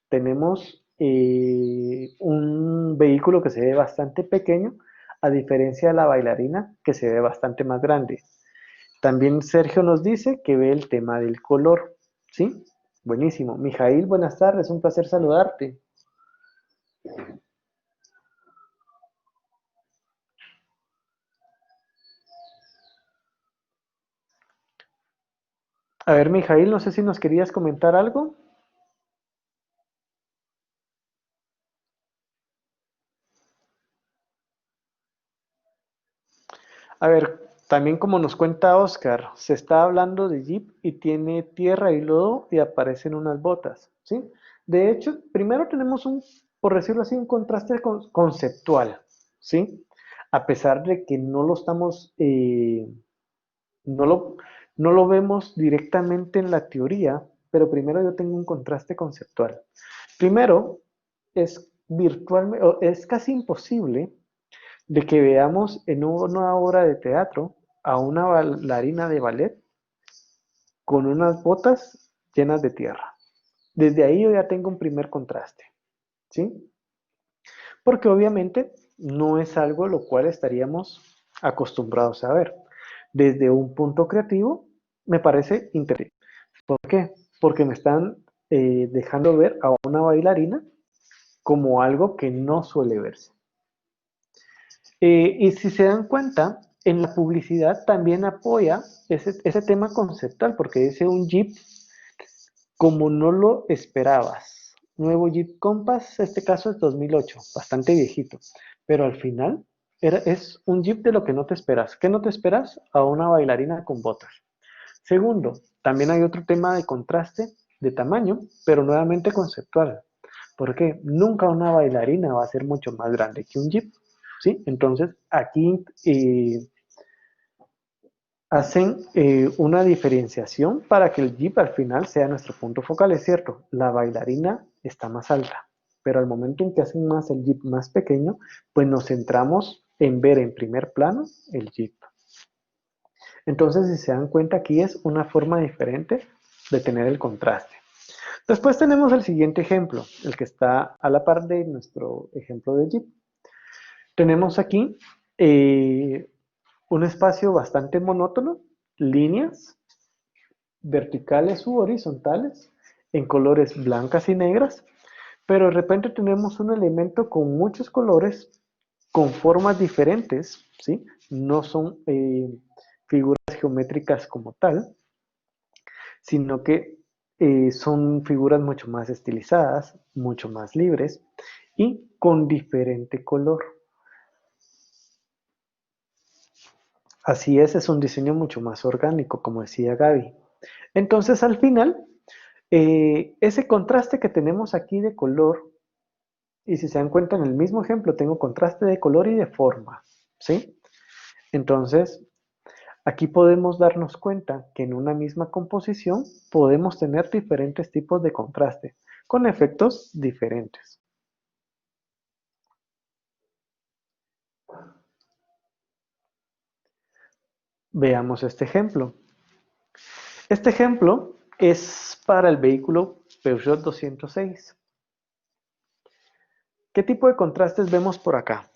Tenemos un vehículo que se ve bastante pequeño, a diferencia de la bailarina, que se ve bastante más grande. También Sergio nos dice que ve el tema del color, ¿sí? Buenísimo. Mijail, buenas tardes, un placer saludarte. A ver, Mijail, no sé si nos querías comentar algo. A ver, también como nos cuenta Oscar, se está hablando de Jeep y tiene tierra y lodo y aparecen unas botas, ¿sí? De hecho, primero tenemos por decirlo así, un contraste conceptual, ¿sí? A pesar de que no lo estamos, no lo, no lo vemos directamente en la teoría, pero primero yo tengo un contraste conceptual. Primero, es casi imposible de que veamos en una obra de teatro a una bailarina de ballet con unas botas llenas de tierra. Desde ahí yo ya tengo un primer contraste, ¿sí? Porque obviamente no es algo lo cual estaríamos acostumbrados a ver. Desde un punto creativo, me parece interesante. ¿Por qué? Porque me están dejando ver a una bailarina como algo que no suele verse. Y si se dan cuenta, en la publicidad también apoya ese tema conceptual, porque dice un Jeep como no lo esperabas. Nuevo Jeep Compass, este caso es 2008, bastante viejito, pero al final es un Jeep de lo que no te esperas. ¿Qué no te esperas? A una bailarina con botas. Segundo, también hay otro tema de contraste de tamaño, pero nuevamente conceptual. ¿Por qué? Nunca una bailarina va a ser mucho más grande que un Jeep, ¿sí? Entonces, aquí hacen una diferenciación para que el Jeep al final sea nuestro punto focal, es cierto, la bailarina está más alta, pero al momento en que hacen más el Jeep más pequeño, pues nos centramos en ver en primer plano el Jeep. Entonces, si se dan cuenta, aquí es una forma diferente de tener el contraste. Después tenemos el siguiente ejemplo, el que está a la par de nuestro ejemplo de Jeep. Tenemos aquí un espacio bastante monótono, líneas verticales u horizontales, en colores blancas y negras, pero de repente tenemos un elemento con muchos colores, con formas diferentes, ¿sí? No son figuras geométricas como tal, sino que son figuras mucho más estilizadas, mucho más libres y con diferente color. Así es un diseño mucho más orgánico, como decía Gaby. Entonces, al final, ese contraste que tenemos aquí de color, y si se dan cuenta en el mismo ejemplo, tengo contraste de color y de forma, ¿sí? Entonces, Aquí podemos darnos cuenta que en una misma composición podemos tener diferentes tipos de contraste, con efectos diferentes. Veamos este ejemplo. Este ejemplo es para el vehículo Peugeot 206. ¿Qué tipo de contrastes vemos por acá?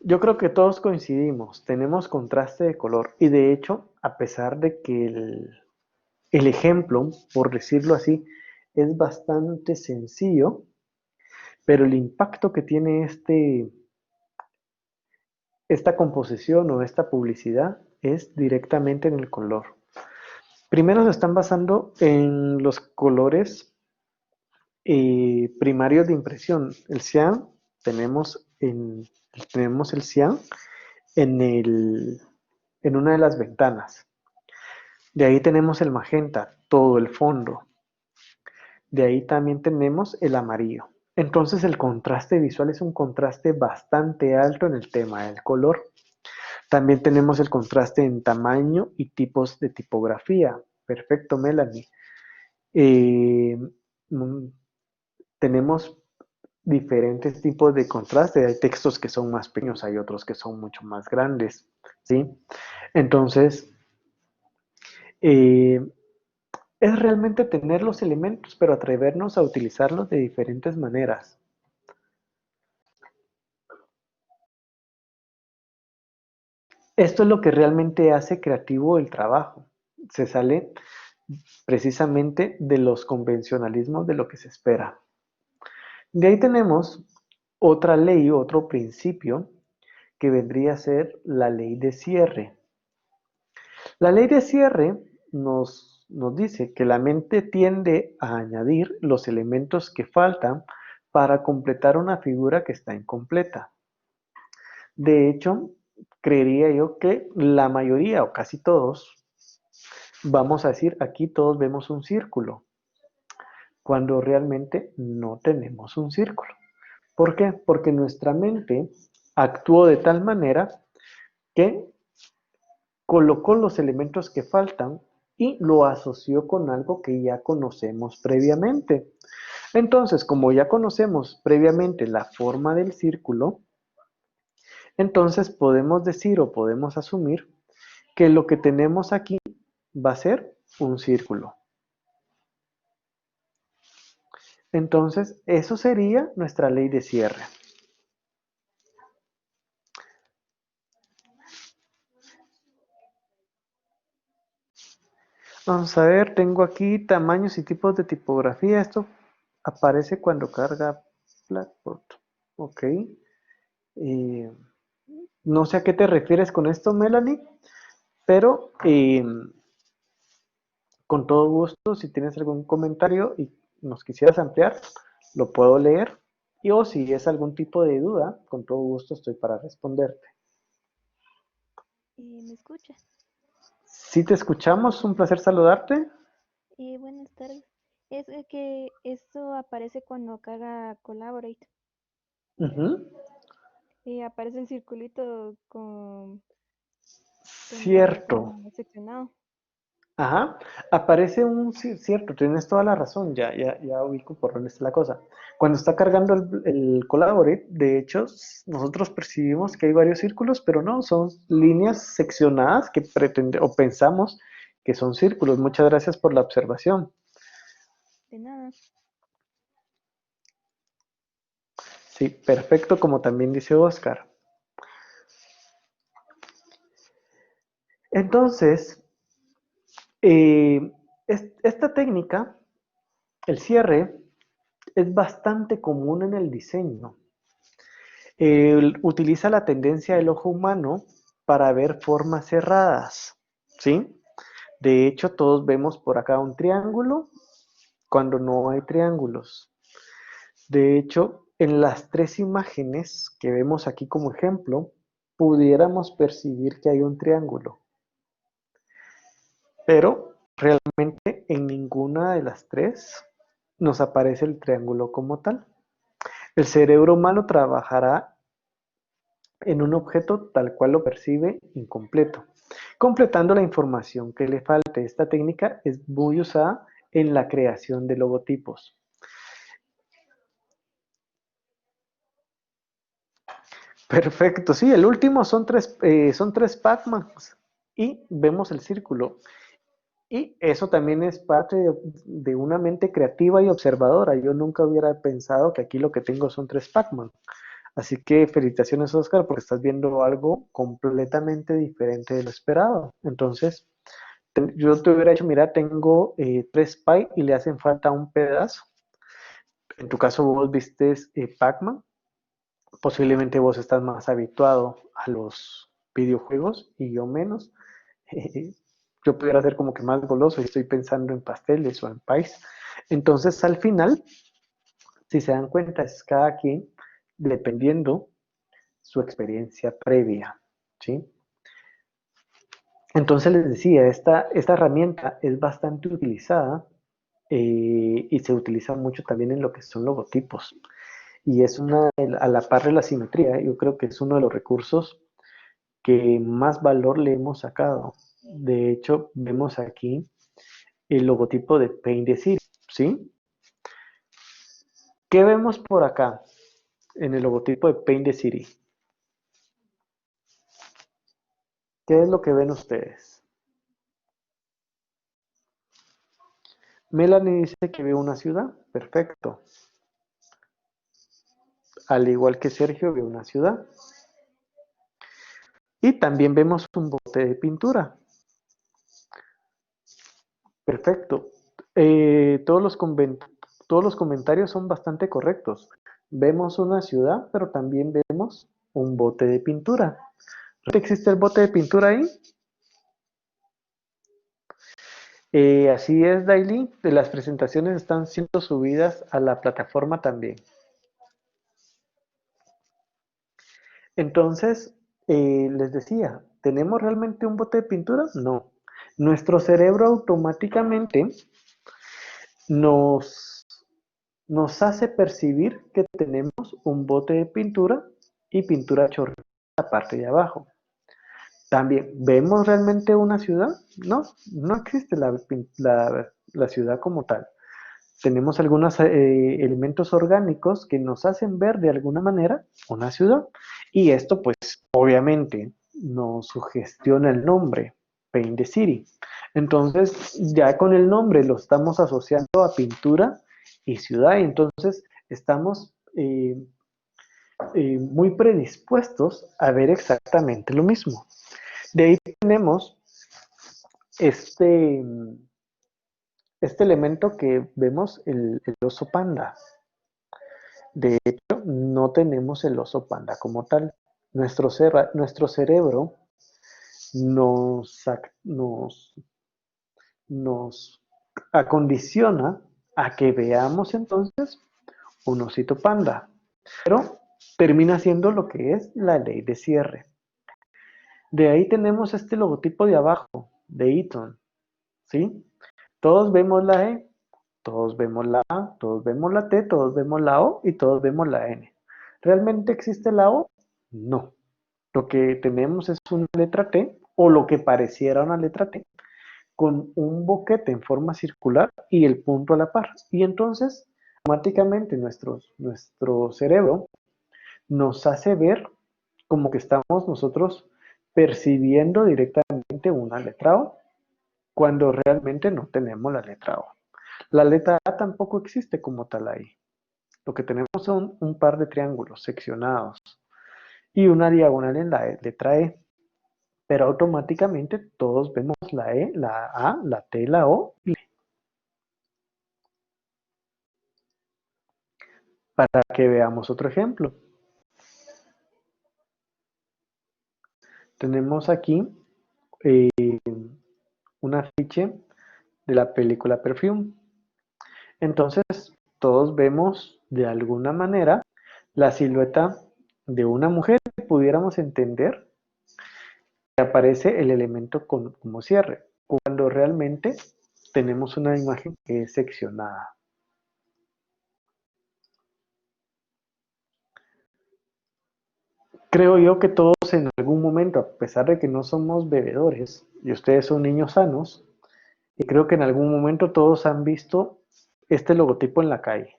Yo creo que todos coincidimos, tenemos contraste de color y de hecho, a pesar de que el ejemplo, por decirlo así, es bastante sencillo, pero el impacto que tiene esta composición o esta publicidad es directamente en el color. Primero se están basando en los colores primarios de impresión. El cian, tenemos el cian en una de las ventanas. De ahí tenemos el magenta, todo el fondo. De ahí también tenemos el amarillo. Entonces el contraste visual es un contraste bastante alto en el tema del color. También tenemos el contraste en tamaño y tipos de tipografía. Perfecto, Melanie. Eh, mm, Tenemos diferentes tipos de contraste. Hay textos que son más pequeños, hay otros que son mucho más grandes, ¿sí? Entonces, eh, es realmente tener los elementos, pero atrevernos a utilizarlos de diferentes maneras. Esto es lo que realmente hace creativo el trabajo. Se sale precisamente de los convencionalismos de lo que se espera. De ahí tenemos otra ley, otro principio, que vendría a ser la ley de cierre. La ley de cierre nos dice que la mente tiende a añadir los elementos que faltan para completar una figura que está incompleta. De hecho, creería yo que la mayoría o casi todos, vamos a decir, aquí todos vemos un círculo, cuando realmente no tenemos un círculo. ¿Por qué? Porque nuestra mente actuó de tal manera que colocó los elementos que faltan y lo asoció con algo que ya conocemos previamente. Entonces, como ya conocemos previamente la forma del círculo, entonces podemos decir o podemos asumir que lo que tenemos aquí va a ser un círculo. Entonces, eso sería nuestra ley de cierre. Vamos a ver, tengo aquí tamaños y tipos de tipografía. Esto aparece cuando carga Blackboard. Ok. No sé a qué te refieres con esto, Melanie, pero con todo gusto, si tienes algún comentario y nos quisieras ampliar, lo puedo leer. Y o si es algún tipo de duda, con todo gusto estoy para responderte. ¿Me escucha? Si te escuchamos, un placer saludarte. Buenas tardes. Es que esto aparece cuando carga Collaborate. Ujú. Aparece el circulito Cierto. como seccionado. Ajá, aparece cierto, tienes toda la razón, ya ubico por dónde está la cosa. Cuando está cargando el Collaborate, de hecho, nosotros percibimos que hay varios círculos, pero no, son líneas seccionadas que o pensamos que son círculos. Muchas gracias por la observación. De nada. Sí, perfecto, como también dice Oscar. Entonces, esta técnica, el cierre, es bastante común en el diseño. Utiliza la tendencia del ojo humano para ver formas cerradas, ¿sí? De hecho, todos vemos por acá un triángulo cuando no hay triángulos. De hecho, en las tres imágenes que vemos aquí como ejemplo, pudiéramos percibir que hay un triángulo. Pero realmente en ninguna de las tres nos aparece el triángulo como tal. El cerebro humano trabajará en un objeto tal cual lo percibe incompleto, completando la información que le falte. Esta técnica es muy usada en la creación de logotipos. Perfecto, sí, el último son tres Pac-Mans y vemos el círculo. Y eso también es parte de una mente creativa y observadora. Yo nunca hubiera pensado que aquí lo que tengo son tres Pac-Man. Así que felicitaciones, Oscar, porque estás viendo algo completamente diferente de lo esperado. Entonces, yo te hubiera dicho, mira, tengo tres Pi y le hacen falta un pedazo. En tu caso, vos vistes Pac-Man. Posiblemente vos estás más habituado a los videojuegos y yo menos. Yo pudiera ser como que más goloso y estoy pensando en pasteles o en pais. Entonces, al final, si se dan cuenta, es cada quien dependiendo su experiencia previa, ¿sí? Entonces les decía, esta herramienta es bastante utilizada y se utiliza mucho también en lo que son logotipos. Y es a la par de la simetría, yo creo que es uno de los recursos que más valor le hemos sacado. De hecho, vemos aquí el logotipo de Paint the City, ¿sí? ¿Qué vemos por acá en el logotipo de Paint the City? ¿Qué es lo que ven ustedes? Melanie dice que ve una ciudad, perfecto. Al igual que Sergio ve una ciudad. Y también vemos un bote de pintura. Perfecto. Todos los comentarios son bastante correctos. Vemos una ciudad, pero también vemos un bote de pintura. ¿Existe el bote de pintura ahí? Así es, Daily. Las presentaciones están siendo subidas a la plataforma también. Entonces, les decía, ¿tenemos realmente un bote de pintura? No. Nuestro cerebro automáticamente nos, nos hace percibir que tenemos un bote de pintura y pintura chorreada en la parte de abajo. También, ¿vemos realmente una ciudad? No, no existe la ciudad como tal. Tenemos algunos elementos orgánicos que nos hacen ver de alguna manera una ciudad. Y esto, pues, obviamente, nos sugestiona el nombre, Paint the City. Entonces, ya con el nombre lo estamos asociando a pintura y ciudad. Y entonces, estamos muy predispuestos a ver exactamente lo mismo. De ahí tenemos este elemento que vemos, el oso panda. De hecho, no tenemos el oso panda como tal. Nuestro cerebro nos, nos, nos acondiciona a que veamos entonces un osito panda. Pero termina siendo lo que es la ley de cierre. De ahí tenemos este logotipo de abajo, de Eaton, ¿sí? Todos vemos la E, todos vemos la A, todos vemos la T, todos vemos la O y todos vemos la N. ¿Realmente existe la O? No. Lo que tenemos es una letra T o lo que pareciera una letra T con un boquete en forma circular y el punto a la par. Y entonces, automáticamente nuestro cerebro nos hace ver como que estamos nosotros percibiendo directamente una letra O cuando realmente no tenemos la letra O. La letra A tampoco existe como tal ahí. Lo que tenemos son un par de triángulos seccionados y una diagonal en la letra E. Pero automáticamente todos vemos la E, la A, la T, la O. Para que veamos otro ejemplo. Tenemos aquí un afiche de la película Perfume. Entonces, todos vemos de alguna manera la silueta de una mujer, pudiéramos entender que aparece el elemento como cierre, cuando realmente tenemos una imagen que es seccionada. Creo yo que todos en algún momento, a pesar de que no somos bebedores y ustedes son niños sanos, y creo que en algún momento todos han visto este logotipo en la calle.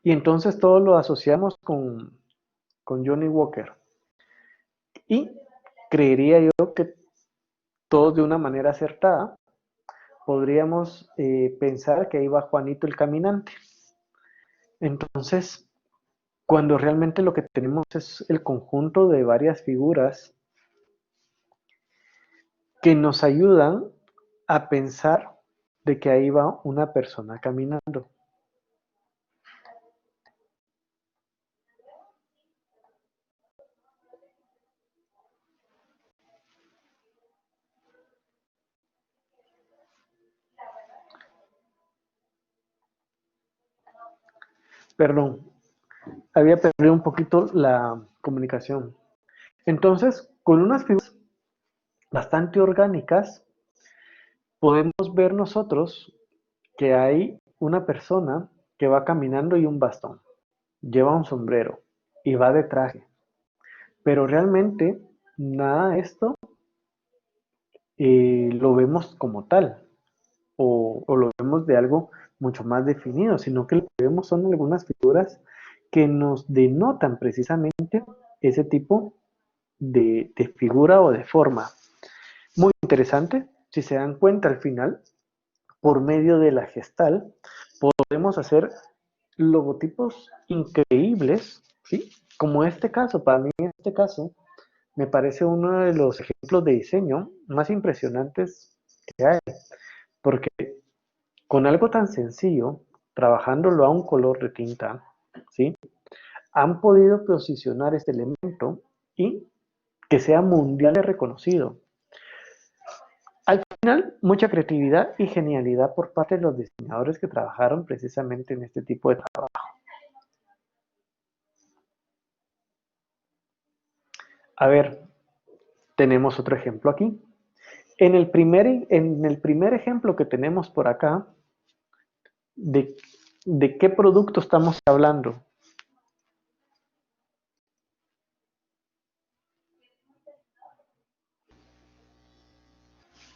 Y entonces todos lo asociamos con Johnny Walker. Y creería yo que todos de una manera acertada podríamos pensar que ahí va Juanito el Caminante. Entonces, cuando realmente lo que tenemos es el conjunto de varias figuras que nos ayudan a pensar de que ahí va una persona caminando. Perdón, había perdido un poquito la comunicación. Entonces, con unas figuras bastante orgánicas, podemos ver nosotros que hay una persona que va caminando y un bastón, lleva un sombrero y va de traje. Pero realmente nada de esto lo vemos como tal o lo vemos de algo mucho más definido, sino que lo que vemos son algunas figuras que nos denotan precisamente ese tipo de figura o de forma. Muy interesante, si se dan cuenta al final, por medio de la gestal, podemos hacer logotipos increíbles, ¿sí? Como este caso, para mí este caso me parece uno de los ejemplos de diseño más impresionantes que hay, porque con algo tan sencillo, trabajándolo a un color de tinta, ¿sí? Han podido posicionar este elemento y que sea mundial reconocido. Al final, mucha creatividad y genialidad por parte de los diseñadores que trabajaron precisamente en este tipo de trabajo. A ver, tenemos otro ejemplo aquí. En el primer ejemplo que tenemos por acá, ¿de, de qué producto estamos hablando?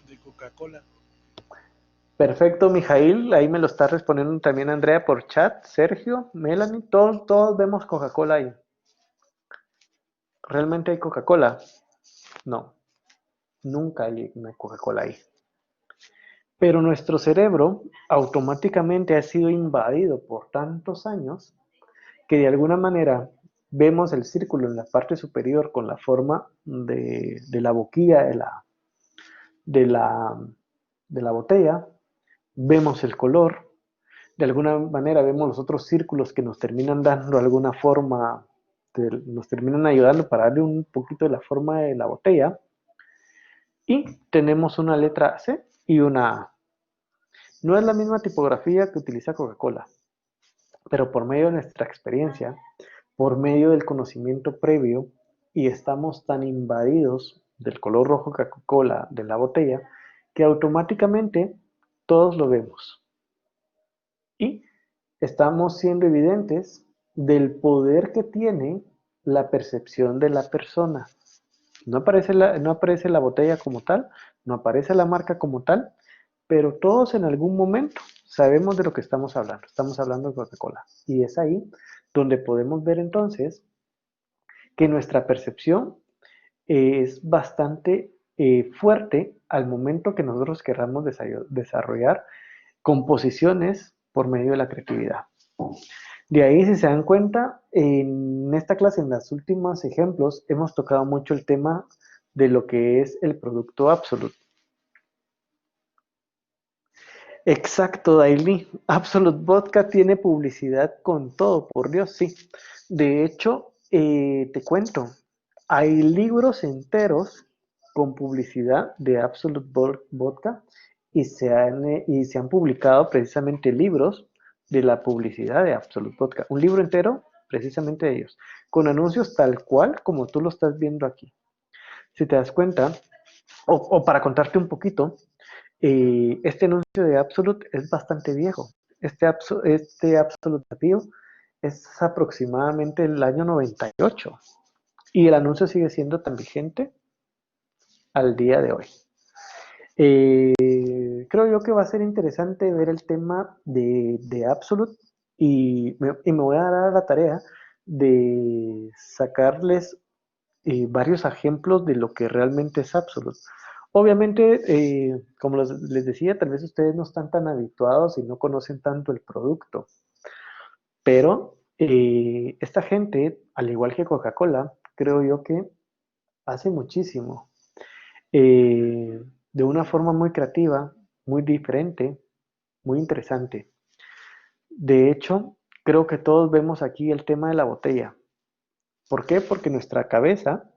De Coca-Cola. Perfecto, Mijail, ahí me lo está respondiendo también Andrea por chat, Sergio, Melanie, todos vemos Coca-Cola ahí. ¿Realmente hay Coca-Cola? No, nunca hay una Coca-Cola ahí. Pero nuestro cerebro automáticamente ha sido invadido por tantos años que de alguna manera vemos el círculo en la parte superior con la forma de la boquilla de la, de la botella, vemos el color, de alguna manera vemos los otros círculos que nos terminan dando alguna forma, nos terminan ayudando para darle un poquito de la forma de la botella, y tenemos una letra C y una A. No es la misma tipografía que utiliza Coca-Cola, pero por medio de nuestra experiencia, por medio del conocimiento previo, y estamos tan invadidos del color rojo Coca-Cola de la botella, que automáticamente todos lo vemos. Y estamos siendo evidentes del poder que tiene la percepción de la persona. No aparece la botella como tal, no aparece la marca como tal, pero todos en algún momento sabemos de lo que estamos hablando. Estamos hablando de Coca-Cola. Y es ahí donde podemos ver entonces que nuestra percepción es bastante fuerte al momento que nosotros queramos desarrollar composiciones por medio de la creatividad. De ahí, si se dan cuenta, en esta clase, en los últimos ejemplos, hemos tocado mucho el tema de lo que es el producto Absolut. Exacto, Daily. Absolut Vodka tiene publicidad con todo, por Dios, sí. De hecho, te cuento, hay libros enteros con publicidad de Absolut Vodka y se han publicado precisamente libros de la publicidad de Absolut Vodka. Un libro entero precisamente de ellos, con anuncios tal cual como tú lo estás viendo aquí. Si te das cuenta, o para contarte un poquito, este anuncio de Absolut es bastante viejo. Este Absolut Bio es aproximadamente el año 98 y el anuncio sigue siendo tan vigente al día de hoy. Creo yo que va a ser interesante ver el tema de Absolute y me voy a dar a la tarea de sacarles varios ejemplos de lo que realmente es Absolute. Obviamente, como les decía, tal vez ustedes no están tan habituados y no conocen tanto el producto, pero esta gente, al igual que Coca-Cola, creo yo que hace muchísimo, de una forma muy creativa, muy diferente, muy interesante. De hecho, creo que todos vemos aquí el tema de la botella. ¿Por qué? Porque nuestra cabeza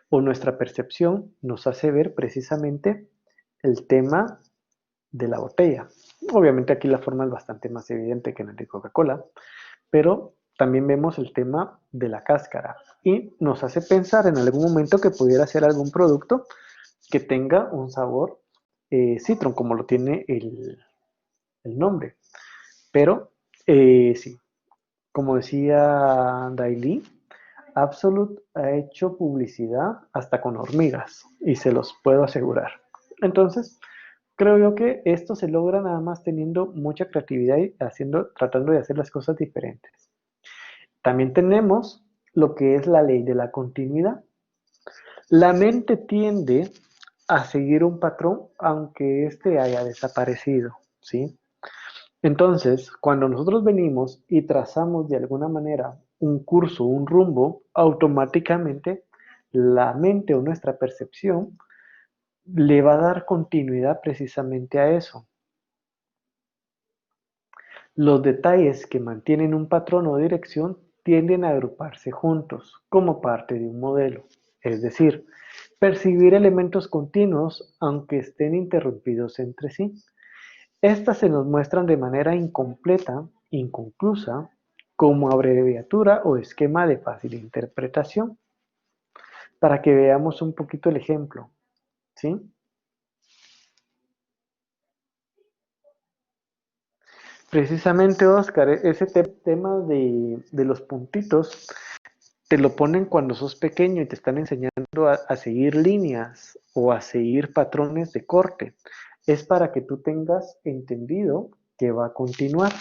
o nuestra percepción nos hace ver precisamente el tema de la botella. Obviamente aquí la forma es bastante más evidente que en el de Coca-Cola, pero también vemos el tema de la cáscara y nos hace pensar en algún momento que pudiera ser algún producto que tenga un sabor citron, como lo tiene el nombre. Pero sí, como decía Daily, Absolute ha hecho publicidad hasta con hormigas y se los puedo asegurar. Entonces, creo yo que esto se logra nada más teniendo mucha creatividad y tratando de hacer las cosas diferentes. También tenemos lo que es la ley de la continuidad. La mente tiende a seguir un patrón aunque éste haya desaparecido, ¿sí? Entonces, cuando nosotros venimos y trazamos de alguna manera un curso, un rumbo, automáticamente la mente o nuestra percepción le va a dar continuidad precisamente a eso. Los detalles que mantienen un patrón o dirección tienden a agruparse juntos como parte de un modelo, es decir, percibir elementos continuos aunque estén interrumpidos entre sí. Estas se nos muestran de manera incompleta, inconclusa, como abreviatura o esquema de fácil interpretación, para que veamos un poquito el ejemplo, ¿sí? Precisamente, Oscar, ese tema de los puntitos te lo ponen cuando sos pequeño y te están enseñando a seguir líneas o a seguir patrones de corte. Es para que tú tengas entendido que va a continuar.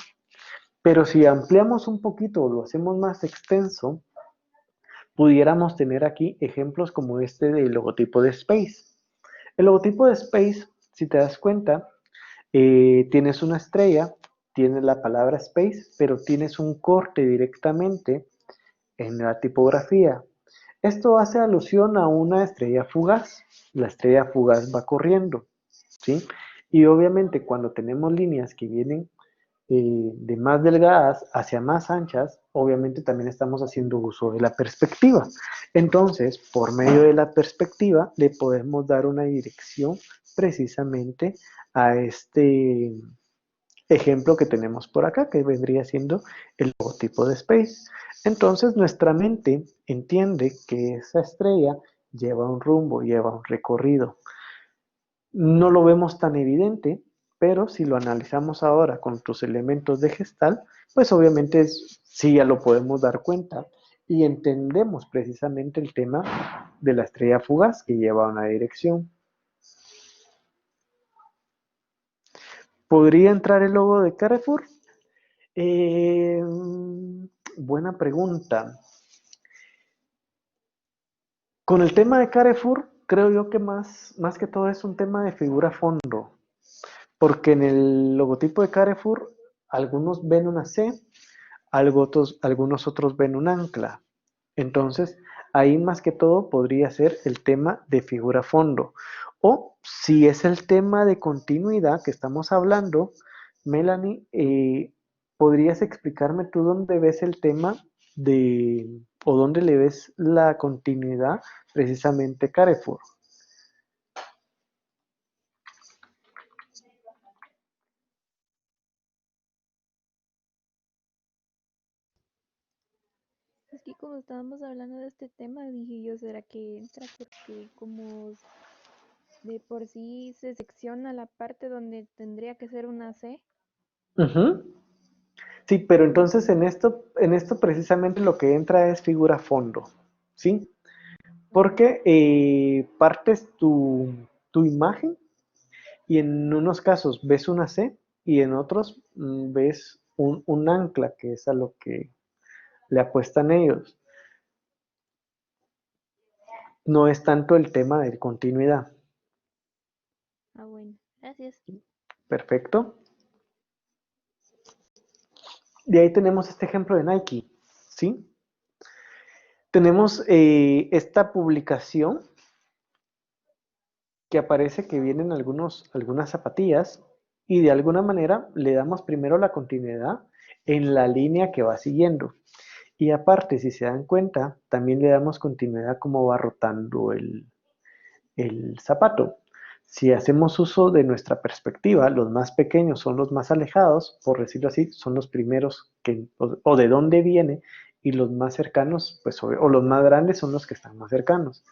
Pero si ampliamos un poquito o lo hacemos más extenso, pudiéramos tener aquí ejemplos como este del logotipo de Space. El logotipo de Space, si te das cuenta, tienes una estrella, tienes la palabra Space, pero tienes un corte directamente en la tipografía. Esto hace alusión a una estrella fugaz. La estrella fugaz va corriendo, ¿sí? Y obviamente cuando tenemos líneas que vienen de más delgadas hacia más anchas, obviamente también estamos haciendo uso de la perspectiva. Entonces, por medio de la perspectiva, le podemos dar una dirección precisamente a este ejemplo que tenemos por acá, que vendría siendo el logotipo de Space. Entonces, nuestra mente entiende que esa estrella lleva un rumbo, lleva un recorrido. No lo vemos tan evidente, pero si lo analizamos ahora con tus elementos de gestal, pues obviamente sí ya lo podemos dar cuenta y entendemos precisamente el tema de la estrella fugaz que lleva una dirección. ¿Podría entrar el logo de Carrefour? Eh, buena pregunta. Con el tema de Carrefour, creo yo que más que todo es un tema de figura fondo. Porque en el logotipo de Carrefour, algunos ven una C, algunos otros ven un ancla. Entonces, ahí más que todo podría ser el tema de figura fondo. O si es el tema de continuidad que estamos hablando, Melanie, ¿podrías explicarme tú dónde ves el tema o dónde le ves la continuidad precisamente Carrefour? Es que como estábamos hablando de este tema, dije yo, ¿será que entra? Porque como de por sí se secciona la parte donde tendría que ser una C. Ujú. Sí, pero entonces en esto precisamente lo que entra es figura fondo, ¿sí? Porque partes tu imagen y en unos casos ves una C y en otros ves un ancla, que es a lo que le apuestan ellos. No es tanto el tema de continuidad. Ah, bueno, gracias. Perfecto. De ahí tenemos este ejemplo de Nike, ¿sí? Tenemos esta publicación que aparece que vienen algunas zapatillas y de alguna manera le damos primero la continuidad en la línea que va siguiendo. Y aparte, si se dan cuenta, también le damos continuidad como va rotando el zapato. Si hacemos uso de nuestra perspectiva, los más pequeños son los más alejados, por decirlo así, son los primeros o de dónde viene, y los más cercanos, pues, o los más grandes son los que están más cercanos.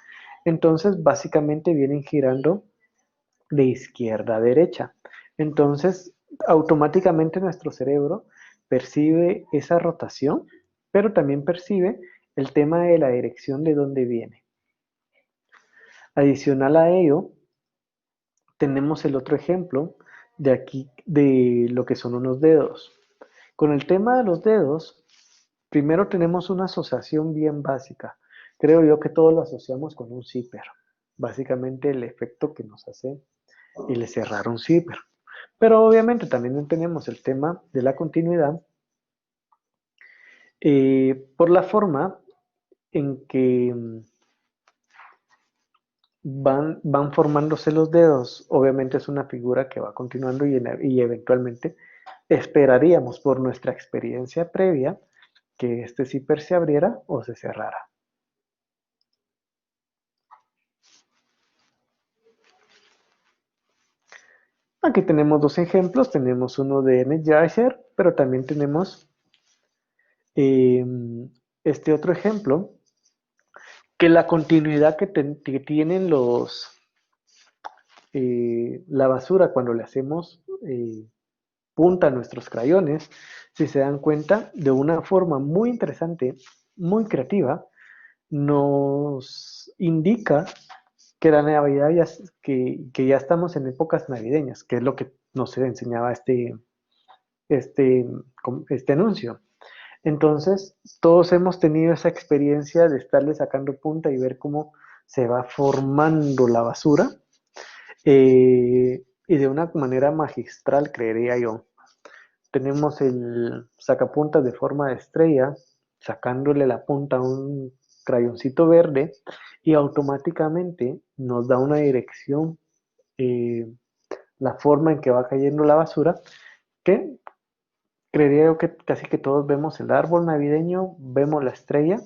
Entonces, básicamente vienen girando de izquierda a derecha. Entonces, automáticamente nuestro cerebro percibe esa rotación, pero también percibe el tema de la dirección de dónde viene. Adicional a ello, tenemos el otro ejemplo de aquí, de lo que son unos dedos. Con el tema de los dedos, primero tenemos una asociación bien básica. Creo yo que todos lo asociamos con un zipper. Básicamente el efecto que nos hace el cerrar un zipper. Pero obviamente también tenemos el tema de la continuidad por la forma en que van formándose los dedos. Obviamente es una figura que va continuando y eventualmente esperaríamos por nuestra experiencia previa que este zipper se abriera o se cerrara. Aquí tenemos dos ejemplos, tenemos uno de Energizer, pero también tenemos este otro ejemplo, que la continuidad que tienen la basura cuando le hacemos punta a nuestros crayones, si se dan cuenta, de una forma muy interesante, muy creativa, nos indica que la Navidad que ya estamos en épocas navideñas, que es lo que nos enseñaba este, este anuncio. Entonces, todos hemos tenido esa experiencia de estarle sacando punta y ver cómo se va formando la basura y de una manera magistral, creería yo. Tenemos el sacapuntas de forma de estrella, sacándole la punta a un crayoncito verde y automáticamente nos da una dirección, eh, la forma en que va cayendo la basura, que creería yo que casi que todos vemos el árbol navideño, vemos la estrella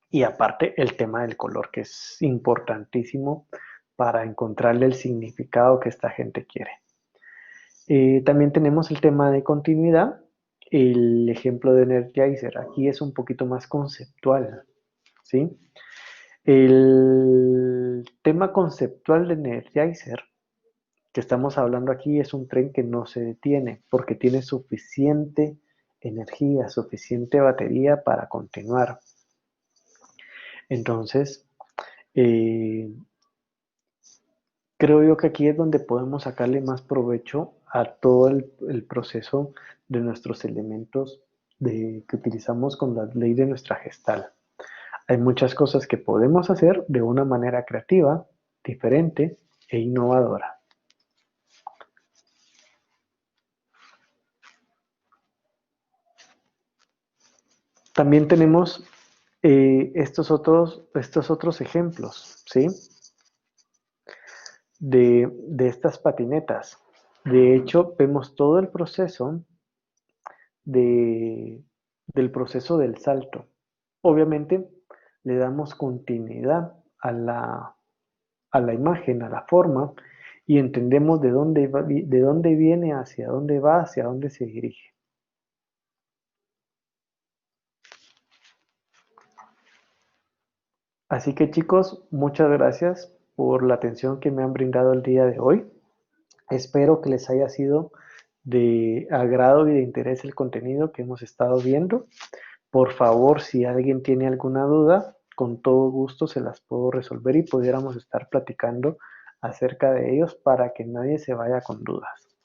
y aparte el tema del color, que es importantísimo para encontrarle el significado que esta gente quiere. También tenemos el tema de continuidad, el ejemplo de Energizer. Aquí es un poquito más conceptual, ¿sí? El tema conceptual de Energizer que estamos hablando aquí es un tren que no se detiene porque tiene suficiente energía, suficiente batería para continuar. Entonces, eh, creo yo que aquí es donde podemos sacarle más provecho a todo el proceso de nuestros elementos que utilizamos con la ley de nuestra gestal. Hay muchas cosas que podemos hacer de una manera creativa, diferente e innovadora. También tenemos estos otros ejemplos, ¿sí? De estas patinetas. De hecho, vemos todo el proceso del proceso del salto. Obviamente, le damos continuidad a la imagen, a la forma, y entendemos de dónde viene, hacia dónde va, hacia dónde se dirige. Así que chicos, muchas gracias por la atención que me han brindado el día de hoy. Espero que les haya sido de agrado y de interés el contenido que hemos estado viendo. Por favor, si alguien tiene alguna duda, con todo gusto se las puedo resolver y pudiéramos estar platicando acerca de ellos para que nadie se vaya con dudas.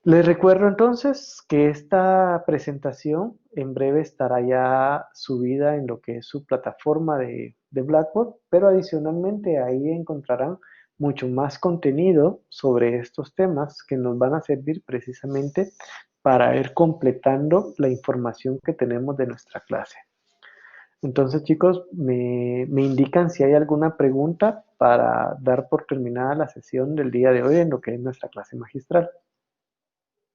Les recuerdo entonces que esta presentación en breve estará ya subida en lo que es su plataforma de Blackboard, pero adicionalmente ahí encontrarán mucho más contenido sobre estos temas que nos van a servir precisamente para ir completando la información que tenemos de nuestra clase. Entonces, chicos, me indican si hay alguna pregunta para dar por terminada la sesión del día de hoy en lo que es nuestra clase magistral.